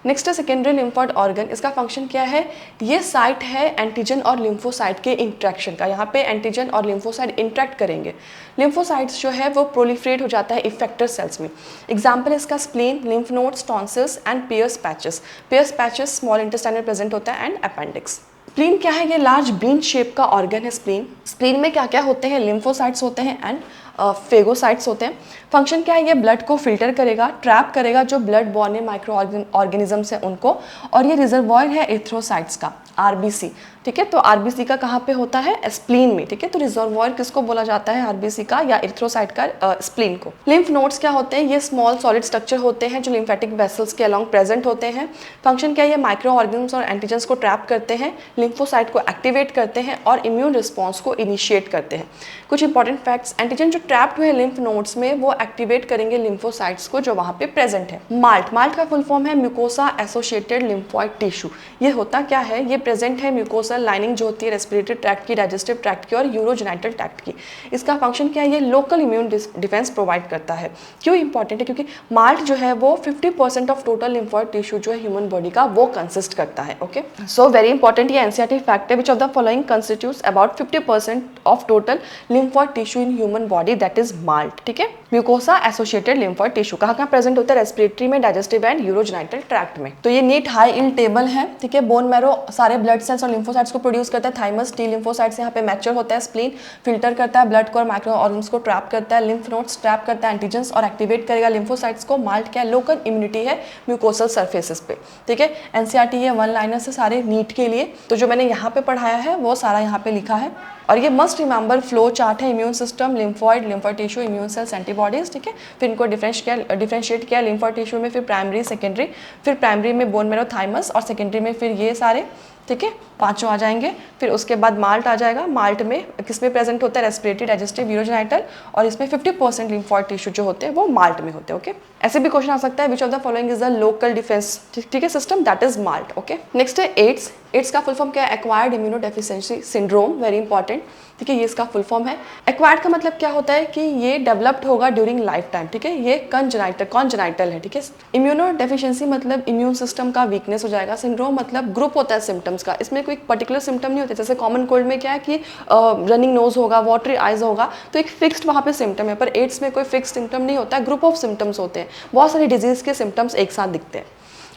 नेक्स्ट है सेकेंडरी लिम्फोइड ऑर्गन। इसका फंक्शन क्या है, ये साइट है एंटीजन और लिम्फोसाइट के इंट्रैक्शन का, यहाँ पे एंटीजन और लिम्फोसाइट इंट्रैक्ट करेंगे। लिम्फोसाइट्स जो है वो प्रोलिफरेट हो जाता है इफेक्टर सेल्स में। एग्जाम्पल है इसका spleen, lymph nodes, tonsils and Peyer's patches. Peyer's patches small intestine में प्रेजेंट होता है एंड अपेंडिक्स। स्प्लीन क्या है, ये लार्ज बीन शेप का ऑर्गन है स्प्लीन। स्प्लीन में क्या क्या होते हैं, लिम्फोसाइट्स होते हैं एंड फेगोसाइट्स होते हैं। फंक्शन क्या है, ये ब्लड को फिल्टर करेगा, ट्रैप करेगा जो ब्लड बॉर्न माइक्रो ऑर्गेनिजम्स है उनको, और ये रिजर्वॉयर है एरिथ्रोसाइट्स का, आरबीसी, ठीक है। तो आरबीसी का कहाँ पे होता है, स्प्लीन में, ठीक है। तो रिजर्वॉयर किसको बोला जाता है, आरबीसी का या एरिथ्रोसाइट का, स्प्लीन को। लिम्फ नोड्स क्या होते हैं, ये स्मॉल सॉलिड स्ट्रक्चर होते हैं जो लिम्फेटिक वेसल्स के अलॉन्ग प्रेजेंट होते हैं। फंक्शन क्या है, ये माइक्रो ऑर्गेनिम्स और एंटीजन्स को ट्रैप करते हैं, लिम्फोसाइट को एक्टिवेट करते हैं और इम्यून रिस्पॉन्स को इनिशिएट करते हैं। कुछ इंपॉर्टेंट फैक्ट्स, एंटीजन जो ट्रैप्ड हुए लिम्फ नोड्स में वो एक्टिवेट करेंगे लिम्फोसाइट्स को जो वहाँ पे प्रेजेंट है। माल्ट, माल्ट का फुल फॉर्म है म्यूकोसा एसोसिएटेड लिम्फोइड टिश्यू। ये होता क्या है, ये प्रेजेंट है म्यूकोसल लाइनिंग जो होती है रेस्पिरेटरी ट्रैक्ट की, डाइजेस्टिव ट्रैक्ट की और यूरोजेनिटल ट्रैक्ट की। इसका फंक्शन क्या है, ये लोकल इम्यून डिफेंस प्रोवाइड करता है। क्यों इंपॉर्टेंट है, क्योंकि माल्ट जो है वो 50% ऑफ टोटल लिम्फोइड टिश्यू जो है ह्यूमन बॉडी का वो कंसिस्ट करता है। ओके, सो वेरी इंपॉर्टेंट, ये एनसीईआरटी फैक्ट है, which of the following constitutes about 50% of total lymphoid tissue in human body, that is malt, ठीक है। म्यूकोसा एसोसिएटेड लिम्फोइड टिश्यू कहाँ कहाँ प्रेजेंट होता है, रेस्पिरेटरी में, डाइजेस्टिव एंड यूरोजेनिटल ट्रैक्ट में। तो ये नीट हाई इल टेबल है, ठीक है। बोन मैरो सारे ब्लड सेल्स और लिम्फोसाइट्स को प्रोड्यूस करता है, थाइमस टी लिम्फोसाइट्स यहाँ पे मैच्योर होता है, स्प्लीन फिल्टर करता है ब्लड को और माइक्रो ऑर्गन्स को ट्रैप करता है, लिम्फ नोड्स ट्रैप करता है एंटीजन्स और एक्टिवेट करेगा लिम्फोसाइट्स को। माल्ट क्या है, लोकल इम्यूनिटी है म्यूकोसल सरफेसेस पे, ठीक है। एनसीईआरटी ये वन लाइनर से सारे नीट के लिए, तो जो मैंने यहाँ पे पढ़ाया है वो सारा यहाँ पे लिखा है। और ये मस्ट रिमेंबर फ्लो चार्ट है, immune system, lymphoid, lymphoid tissue, immune cells, antibodies, ठीक है। फिर इनको डिफरेंशिएट किया लिम्फोइड टिश्यू में, फिर प्राइमरी, सेकेंडरी, फिर प्राइमरी में बोन मैरो, थाइमस, और सेकेंडरी में फिर ये सारे, ठीक है, पांचों आ जाएंगे। फिर उसके बाद माल्ट आ जाएगा। माल्ट में किसमें प्रेजेंट होता है, रेस्पिरेटरी, डाइजेस्टिव, यूरोजेनाइटल, और इसमें 50% लिम्फोइड टिश्यू जो होते हैं वो माल्ट में होते हैं। ओके, ऐसे भी क्वेश्चन आ सकता है, which of the following is the local defence, ठीक है, system, that is malt. Okay, next है एड्स। एड्स का फुल फॉर्म क्या है, acquired immunodeficiency syndrome, very important, ठीक है, ये इसका फुल फॉर्म है। एक्वायर्ड का मतलब क्या होता है कि ये डेवलप्ड होगा ड्यूरिंग लाइफ टाइम, ठीक है, ये कॉन्जेनाइटल है, ठीक है। इम्यूनोडेफिशिएंसी मतलब इम्यून सिस्टम का वीकनेस हो जाएगा। सिंड्रोम मतलब ग्रुप होता है सिम्टम्स का, इसमें कोई पर्टिकुलर सिम्टम नहीं होता। जैसे कॉमन कोल्ड में क्या है कि रनिंग नोज होगा, वाटरी आइज होगा, तो एक फिक्स्ड वहाँ पे सिम्टम है, पर एड्स में कोई फिक्स सिम्टम नहीं होता है, ग्रुप ऑफ सिम्टम्स होते हैं, बहुत सारी डिजीज के सिम्टम्स एक साथ दिखते हैं,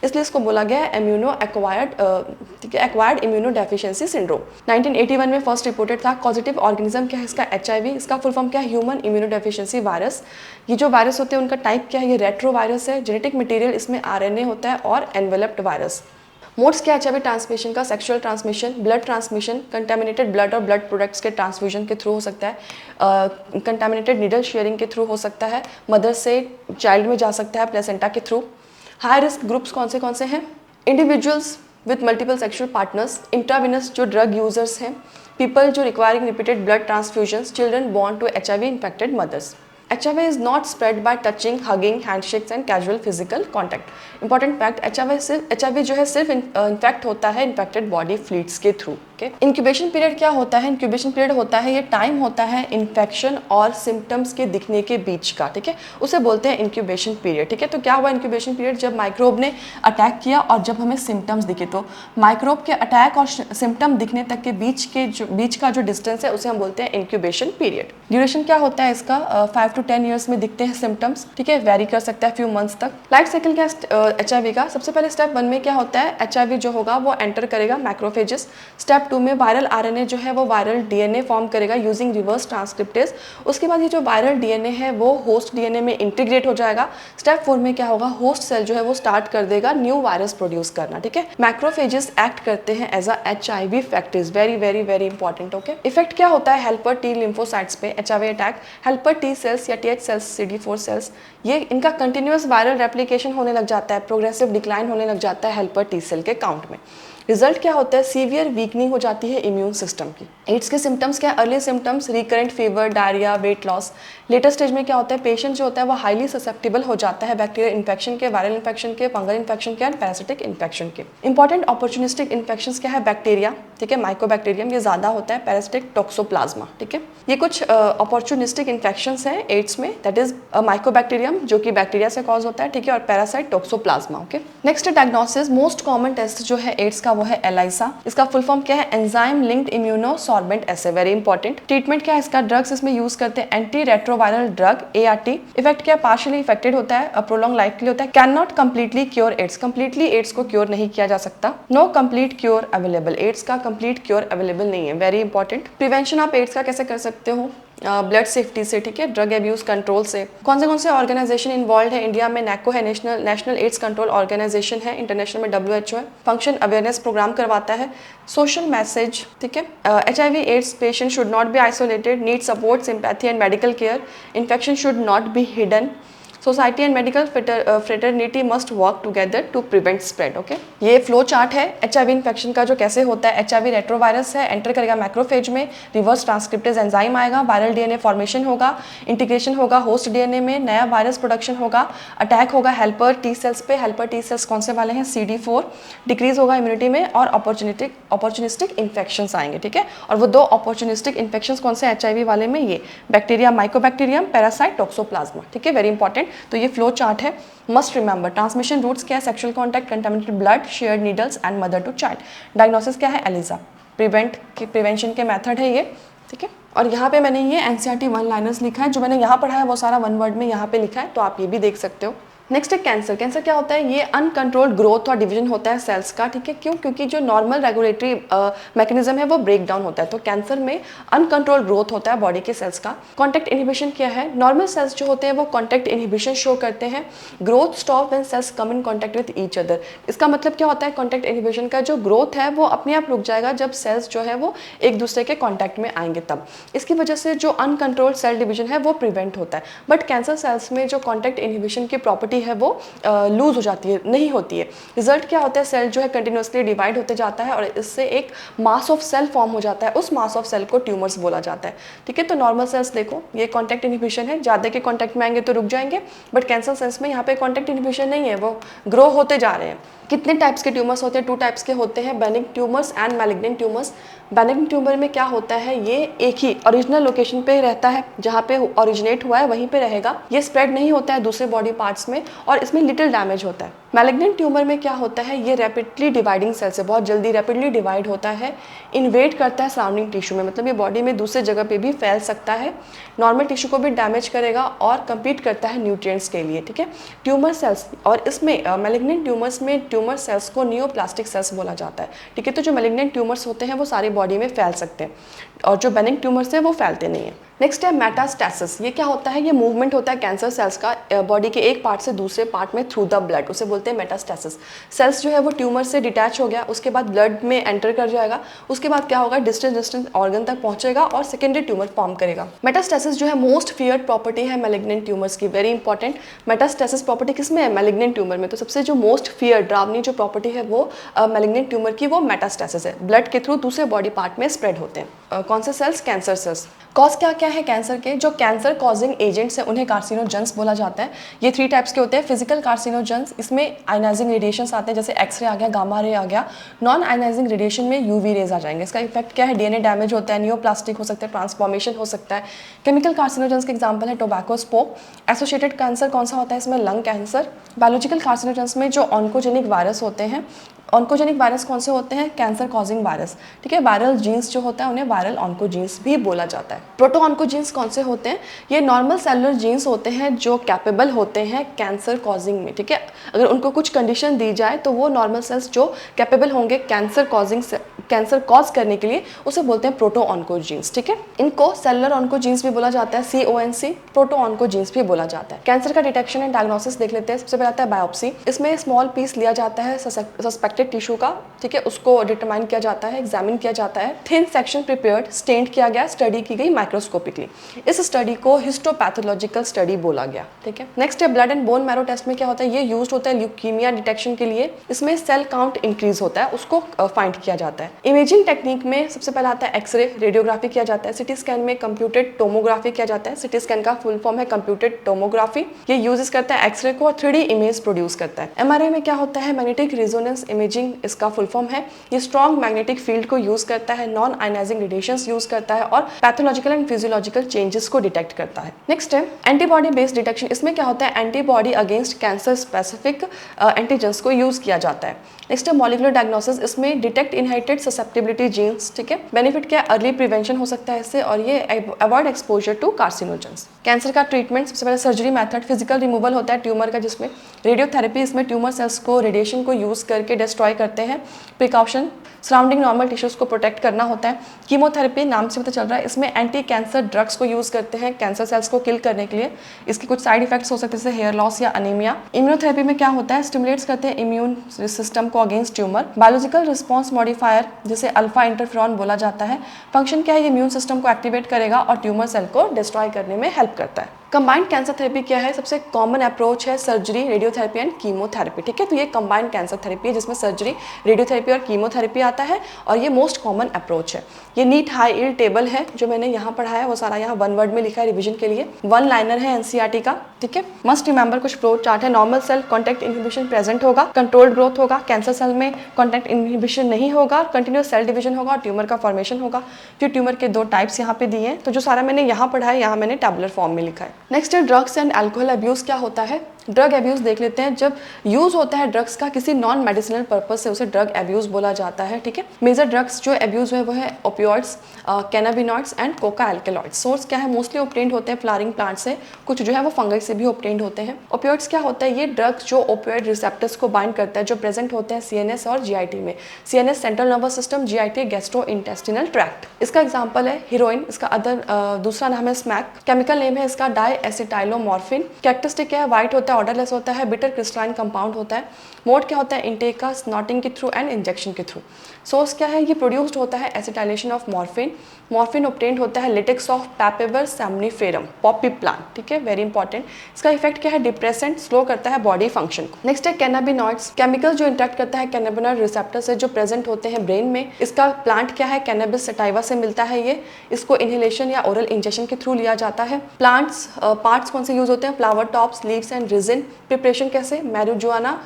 इसलिए इसको बोला गया है एक्वायर्ड इम्यूनो डेफिशिएंसी सिंड्रोम। 1981 में फर्स्ट रिपोर्टेड था। कॉजेटिव ऑर्गेनिज्म क्या है इसका, HIV, इसका फुल फॉर्म क्या है, ह्यूमन इम्यूनो डेफिशिएंसी वायरस। ये जो वायरस होते हैं उनका टाइप क्या है, ये रेट्रो वायरस है। जेनेटिक मटेरियल इसमें RNA होता है और एनवेलप्ड वायरस। मोड्स क्या है HIV ट्रांसमिशन का, sexual transmission, blood transmission, contaminated blood और ब्लड प्रोडक्ट्स के ट्रांसफ्यूजन के थ्रू हो सकता है, कंटेमिनेटेड नीडल शेयरिंग के थ्रू हो सकता है, मदर से चाइल्ड में जा सकता है प्लेसेंटा के थ्रू। हाई रिस्क ग्रुप्स कौन से हैं, individuals with multiple sexual partners, intravenous जो ड्रग यूजर्स हैं, पीपल जो requiring repeated blood transfusions, children born to HIV infected mothers. HIV is not spread by touching, hugging, handshakes and casual physical contact. Important fact, HIV जो है सिर्फ infect होता है infected body fluids के through. Incubation period क्या होता है, incubation period होता है, ये टाइम होता है इन्फेक्शन और सिम्टम्स के दिखने के बीच का, ठीक है, उसे बोलते हैं इंक्यूबेशन पीरियड, ठीक है। तो क्या हुआ इंक्यूबेशन पीरियड, जब माइक्रोब ने अटैक किया और जब हमें सिम्टम्स दिखे, तो माइक्रोब के अटैक और सिम्टम दिखने तक के बीच का जो डिस्टेंस है उसे हम बोलते हैं इंक्यूबेशन पीरियड। ड्यूरेशन क्या होता है इसका, 5 to 10 ईयर्स में दिखते हैं सिम्टम्स, ठीक है, वेरी कर सकता है फ्यू मंथ्स तक। लाइफ साइकिल क्या है HIV का, सबसे पहले स्टेप 1 में क्या होता है, HIV जो होगा वो एंटर करेगा मैक्रोफेजेस। स्टेप 2 में वायरल RNA जो है वो वायरल DNA फॉर्म करेगा यूजिंग रिवर्स ट्रांसक्रिप्टेज। उसके बाद ये जो वायरल DNA है वो होस्ट DNA में इंटीग्रेट हो जाएगा। स्टेप 4 में क्या होगा, होस्ट सेल जो है वो स्टार्ट कर देगा न्यू वायरस प्रोड्यूस करना, ठीक है। मैक्रोफेजेस एक्ट करते हैं as a HIV factors, very very very important. Okay, effect क्या होता है हेल्पर T लिम्फोसाइट्स पे, HIV attack, helper T cells या TH सेल्स, CD4 सेल्स, ये इनका कंटिन्यूअस वायरल रेप्लिकेशन होने लग जाता है, प्रोग्रेसिव डिक्लाइन होने लग जाता है हेल्पर T सेल के काउंट में। रिजल्ट क्या होता है, सीवियर वीकनिंग हो जाती है इम्यून सिस्टम की। एड्स के सिम्टम्स क्या है, early symptoms recurrent fever, diarrhoea, weight loss. Later stage में क्या होता है, पेशेंट जो होता है वो हाईली ससेप्टेबल हो जाता है बैक्टीरियल इन्फेक्शन के, वायरल इन्फेक्शन के, फंगल इन्फेक्शन के एंड पैरासिटिक इन्फेक्शन के। इंपॉर्टेंट अपॉर्चुनिस्टिक इन्फेक्शंस क्या है, बैक्टीरिया, ठीक है, माइकोबैक्टीरियम ये ज्यादा होता है, पैरासिटिक टोक्सोप्लाज्मा, ठीक है। ये कुछ अपॉर्चुनिस्टिक इन्फेक्शंस हैं एड्स में, दैट इज माइकोबैक्टीरियम जो कि बैक्टीरिया से कॉज होता है, ठीक है, और parasite toxoplasma. Okay, next diagnosis, most common test जो है एड्स का वो है ELISA। इसका फुल फॉर्म क्या है, enzyme linked immunosorbent assay, very important. Treatment क्या है इसका, ड्रग्स इसमें यूज करते हैं, anti retroviral drug ART। Effect क्या, पार्शियली इफेक्टेड होता है, प्रोलॉन्ग लाइफ के लिए होता है, can not completely cure AIDS, completely AIDS को क्योर नहीं किया जा सकता। No complete cure available, AIDS का कंप्लीट क्योर अवेलेबल नहीं है, वेरी इंपॉर्टेंट। प्रिवेंशन आप एड्स का कैसे कर सकते हो, ब्लड सेफ्टी से, ठीक है, ड्रग एब्यूज कंट्रोल से। कौन से ऑर्गेनाइजेशन इन्वॉल्व है, इंडिया में NACO है, नेशनल एड्स कंट्रोल ऑर्गेनाइजेशन है, इंटरनेशनल में WHO है, फंक्शन अवेयरनेस प्रोग्राम करवाता है, सोशल मैसेज, ठीक है। HIV AIDS patient should not be isolated, need support, sympathy and medical care, infection should not be hidden, society and medical fraternity must work together to prevent spread. Okay, ये flow chart है HIV infection का जो कैसे होता है। HIV retrovirus है, enter करेगा macrophage में, रिवर्स ट्रांसक्रिप्टेज एंजाइम आएगा, वायरल DNA फॉर्मेशन होगा, इंटीग्रेशन होगा होस्ट DNA में, नया वायरस प्रोडक्शन होगा, अटैक होगा हेल्पर T सेल्स पे। हेल्पर T सेल्स कौन से वाले हैं, CD4, डिक्रीज होगा इम्यूनिटी में, और अपॉर्चुनिस्टिक इन्फेक्शंस आएंगे, ठीक है। और वो दो अपॉर्चुनिस्टिक इन्फेक्शंस कौन से HIV वाले में, ये बैक्टीरिया माइकोबैक्टीरियम, पैरासाइट टोक्सोप्लाज्मा, ठीक है, वेरी इंपॉर्टेंट। तो ये फ्लो चार्ट है, मस्ट रिमेंबर। ट्रांसमिशन रूट्स क्या है, sexual contact, contaminated blood, shared needles and mother to child. Diagnosis क्या है, ELISA, प्रिवेंशन के मेथड है ये, ठीक है। और यहाँ पे मैंने ये NCERT 1 लाइनर्स लिखा है, जो मैंने यहाँ पढ़ा है वो सारा 1 वर्ड में यहाँ पे लिखा है, तो आप ये भी देख सकते हो। नेक्स्ट है कैंसर। कैंसर क्या होता है? ये अनकंट्रोल्ड ग्रोथ और डिवीजन होता है सेल्स का, ठीक है। क्यों? क्योंकि जो नॉर्मल रेगुलेटरी मैकेनिज्म है वो ब्रेक डाउन होता है, तो कैंसर में अनकंट्रोल्ड ग्रोथ होता है बॉडी के सेल्स का। कॉन्टैक्ट इनहिबिशन क्या है? नॉर्मल सेल्स जो होते हैं वो कॉन्टैक्ट इनहिबिशन शो करते हैं। Growth stop when cells come in contact with each other. इसका मतलब क्या होता है? कॉन्टैक्ट इनहिबिशन का जो ग्रोथ है वो अपने आप रुक जाएगा जब सेल्स जो है वो एक दूसरे के कॉन्टैक्ट में आएंगे तब। इसकी वजह से जो अनकंट्रोल्ड सेल डिवीजन है वो प्रिवेंट होता है। बट कैंसर सेल्स में जो कॉन्टैक्ट इनहिबिशन की प्रॉपर्टी है वो लूज हो जाती है, नहीं होती है। रिजल्ट क्या होता है? सेल जो है कंटिन्यूसली डिवाइड होते जाता है और इससे एक मास ऑफ सेल फॉर्म हो जाता है। उस मास ऑफ सेल को ट्यूमर्स बोला जाता है, ठीक है। तो नॉर्मल सेल्स देखो, ये कॉन्टैक्ट इनहिबिशन है, ज़्यादा के कॉन्टैक्ट में आएंगे तो रुक जाएंगे। बट कैंसर सेल्स में यहाँ पे कॉन्टैक्ट इनहिबिशन नहीं है, वो ग्रो होते जा रहे हैं। कितने टाइप्स के ट्यूमर्स होते हैं? 2 टाइप्स के होते हैं, benign tumours and malignant tumours. Benign tumour में क्या होता है? ये एक ही ओरिजिनल लोकेशन पे रहता है, जहाँ पे ओरिजिनेट हुआ है वहीं पे रहेगा। ये स्प्रेड नहीं होता है दूसरे बॉडी पार्ट्स में और इसमें लिटिल डैमेज होता है। मैलिग्नेंट ट्यूमर में क्या होता है? ये रैपिडली डिवाइडिंग सेल से बहुत जल्दी रैपिडली डिवाइड होता है, इन्वेड करता है सराउंडिंग टिश्यू में, मतलब ये बॉडी में दूसरे जगह पे भी फैल सकता है, नॉर्मल टिश्यू को भी डैमेज करेगा और कम्पीट करता है न्यूट्रिएंट्स के लिए, ठीक है। ट्यूमर सेल्स, और इसमें मैलिग्नेंट ट्यूमर्स में ट्यूमर सेल्स को नियोप्लास्टिक सेल्स बोला जाता है, ठीक है। तो जो मैलिग्नेंट ट्यूमर्स होते हैं वो सारी बॉडी में फैल सकते हैं और जो बेनिग्न ट्यूमर्स हैं वो फैलते नहीं हैं। नेक्स्ट है मेटास्टेसिस। ये क्या होता है? ये मूवमेंट होता है कैंसर सेल्स का बॉडी के एक पार्ट से दूसरे पार्ट में थ्रू द ब्लड, उसे बोलते हैं मेटास्टेसिस। सेल्स जो है वो ट्यूमर से डिटैच हो गया, उसके बाद ब्लड में एंटर कर जाएगा, उसके बाद क्या होगा? डिस्टेंस ऑर्गन तक पहुंचेगा और सेकेंडरी ट्यूमर फॉर्म करेगा। मेटास्टेसिस जो है मोस्ट फियर्ड प्रॉपर्टी है मैलिग्नेंट ट्यूमर्स की, वेरी इंपॉर्टेंट। मेटास्टेसिस प्रॉपर्टी किसमें है? मैलिग्नेंट ट्यूमर में। तो सबसे जो मोस्ट फियर्ड डरावनी जो प्रॉपर्टी है वो मैलिग्नेंट ट्यूमर की वो मेटास्टेसिस है, ब्लड के थ्रू दूसरे बॉडी पार्ट में स्प्रेड होते हैं। कौन से सेल्स? Cancer cells. कॉज क्या क्या है कैंसर के? जो कैंसर कॉजिंग एजेंट्स हैं उन्हें कार्सिनोजेंस बोला जाता है। ये 3 टाइप्स के होते हैं। फिजिकल कार्सिनोजेंस, इसमें आयनाइजिंग रेडिएशंस आते हैं, जैसे एक्सरे आ गया, गामा रे आ गया। नॉन आयनाइजिंग रेडिएशन में यूवी रेज आ जाएंगे। इसका इफेक्ट क्या है? डीएनए डैमेज होता है, नियोप्लास्टिक हो सकता है, ट्रांसफॉर्मेशन हो सकता है। केमिकल कार्सिनोजेंस के एग्जाम्पल है टोबैको स्मोक। एसोसिएटेड कैंसर कौन सा होता है इसमें? Lung cancer. बायोलॉजिकल कार्सिनोजेंस में जो ऑन्कोजेनिक वायरस होते हैं, ऑन्कोजेनिक वायरस कौन से होते हैं? कैंसर कॉजिंग वायरस, ठीक है। वायरल जीन्स जो होता है उन्हें वायरल ऑन्कोजीन्स भी बोला जाता है। प्रोटो ऑन्कोजीन्स कौन से होते हैं? ये नॉर्मल सेलुलर जीन्स होते हैं जो कैपेबल होते हैं कैंसर कॉजिंग में, ठीक है। अगर उनको कुछ कंडीशन दी जाए तो वो नॉर्मल सेल्स जो कैपेबल होंगे कैंसर कॉज करने के लिए, उसे बोलते हैं प्रोटो ऑन्कोजीन्स, ठीक है। इनको सेलुलर ऑन्कोजीन्स भी बोला जाता है, CONC, प्रोटो ऑन्कोजीन्स भी बोला जाता है। कैंसर का डिटेक्शन एंड डायग्नोसिस देख लेते हैं। सबसे पहले आता है बायोप्सी। इसमें स्मॉल पीस लिया जाता है सस्पेक्टेड टिश्यू का, ठीक है, उसको डिटरमाइन किया जाता है, एग्जामिन किया जाता है। थिन सेक्शन प्रिपेयर्ड, स्टेंड किया गया, स्टडी की गई माइक्रोस्कोपिकली। इस स्टडी को हिस्टोपैथोलॉजिकल स्टडी बोला गया, ठीक है। नेक्स्ट है blood and bone marrow test में क्या होता है? ये यूज होता है ल्यूकीमिया डिटेक्शन के लिए। इसमें सेल काउंट इंक्रीज होता है, उसको फाइंड किया जाता है। इमेजिंग टेक्निक में सबसे पहला आता है एक्सरे, रेडियोग्राफी किया जाता है। सिटी स्कैन में कंप्यूटेड टोमोग्राफी किया जाता है। सिटी स्कैन का फुल फॉर्म है कंप्यूटेड टोमोग्राफी। ये यूज करता है एक्सरे को और 3D इमेज प्रोड्यूस करता है। MRI में क्या होता है? मैग्नेटिक रेजोनेंस इमेजिंग इसका फुल फॉर्म है। ये स्ट्रॉन्ग मैग्नेटिक फील्ड को यूज करता है, नॉन आयनाइजिंग रेडिएशंस यूज करता है और पैथोलॉजिकल एंड फिजियोलॉजिकल चेंजेस को डिटेक्ट करता है। नेक्स्ट है एंटीबॉडी बेस्ड डिटेक्शन। इसमें क्या होता है? Antibody against cancer specific antigens को यूज किया जाता है। नेक्स्ट है मॉलिक्यूलर डायग्नोसिस। इसमें डिटेक्ट इनहेरिटेड ससेप्टिबिलिटी जीन्स, ठीक है। बेनिफिट क्या? अर्ली प्रिवेंशन हो सकता है इससे और ये avoid exposure to carcinogens. Cancer का ट्रीटमेंट, सबसे पहले सर्जरी मेथड, फिजिकल रिमूवल होता है ट्यूमर का, जिसमें रेडियोथेरेपी, इसमें ट्यूमर सेल्स को रेडिएशन को यूज करके डिस्ट्रॉय करते हैं। प्रिकॉशन, सराउंडिंग नॉर्मल टिश्यूज को प्रोटेक्ट करना होता है। कीमोथेरेपी, नाम से पता चल रहा है, इसमें एंटी कैंसर ड्रग्स को यूज करते हैं कैंसर सेल्स को किल करने के लिए। इसके कुछ साइड इफेक्ट्स हो सकते हैं, जैसे हेयर लॉस या अनीमिया। इम्यूनोथेरेपी में क्या होता है? स्टिमुलेट्स करते हैं इम्यून सिस्टम को against tumour. Biological response modifier, जिसे अल्फा इंटरफेरॉन बोला जाता है, फंक्शन क्या है? ये इम्यून सिस्टम को एक्टिवेट करेगा और ट्यूमर सेल को डिस्ट्रॉय करने में हेल्प करता है। कंबाइंड कैंसर थेरेपी क्या है? सबसे कॉमन अप्रोच है सर्जरी, रेडियोथेरेपी एंड कीमोथेरेपी, ठीक है। तो ये कंबाइंड कैंसर थेरेपी है जिसमें सर्जरी, रेडियोथेरेपी और कीमोथेरेपी आता है और ये मोस्ट कॉमन अप्रोच है। ये नीट हाई यील्ड टेबल है जो मैंने यहाँ पढ़ाया है, वो सारा यहाँ 1 वर्ड में लिखा है रिवीजन के लिए। 1 लाइनर है NCERT का, ठीक है। मस्ट रिमेंबर कुछ फ्लो चार्ट है। Normal cell contact inhibition present होगा, कंट्रोल्ड ग्रोथ होगा। कैंसर सेल में कॉन्टैक्ट इनहिबिशन नहीं होगा, कंटिन्यूस सेल डिवीजन होगा और ट्यूमर का फॉर्मेशन होगा। फिर ट्यूमर के 2 टाइप्स यहाँ पे दिए हैं, तो जो सारा मैंने यहाँ पढ़ा है यहाँ मैंने टैबुलर फॉर्म में लिखा है। नेक्स्ट है ड्रग्स एंड अल्कोहल अब्यूज। क्या होता है? ड्रग एब्यूज़ देख लेते हैं। जब यूज़ होता है ड्रग्स का किसी नॉन मेडिसिनल पर्पज से, उसे ड्रग एब्यूज़ बोला जाता है। ठीक है, मेजर ड्रग्स जो एब्यूज़ हुए वो है opioids, cannabinoids and Coca alkaloids. Source क्या है, मोस्टली ऑब्टेन्ड होते हैं फ्लावरिंग प्लांट से, कुछ जो है वो फंगस से भी ऑब्टेन्ड होते हैं। ओपियोइड्स क्या होता है, ये ड्रग्स जो ओपियोइड रिसेप्टर्स को बाइंड करता है, जो प्रेजेंट होते हैं सीएनएस और जीआईटी में। CNS central nervous system, GIT gastro intestinal tract. इसका एग्जांपल है हीरोइन, इसका दूसरा नाम है स्मैक। केमिकल नेम है इसका डाई एसिटाइलोमॉर्फिन। कैरेक्टरिस्टिक क्या है, व्हाइट होता है, ऑर्डरलेस होता है, बिटर क्रिस्टलाइन कंपाउंड होता है। मोड क्या होता है, इनटेक का, स्नॉटिंग के थ्रू एंड इंजेक्शन के थ्रू। सोर्स क्या है, ये प्रोड्यूस्ड होता है acetylation of morphine. Morphine obtained होता है लेटेक्स ऑफ पैपेवर सैमनीफेरम, पॉपी प्लांट। ठीक है, वेरी इंपॉर्टेंट। इसका इफेक्ट क्या है, डिप्रेसेंट, स्लो करता है बॉडी फंक्शन को। नेक्स्ट है कैनाबिनॉइड्स, केमिकल जो इंटरेक्ट करता है कैनाबिनॉइड रिसेप्टर से, जो प्रेजेंट होते हैं ब्रेन में। इसका प्लांट क्या है, कैनबिस सटाइवा से मिलता है ये। इसको इनहेलेशन या ओरल इंजेक्शन के थ्रू लिया जाता है। प्लांट्स पार्ट्स कौन से यूज होते हैं, flower tops, leaves and resin. Preparation कैसे, मैरिजुआना,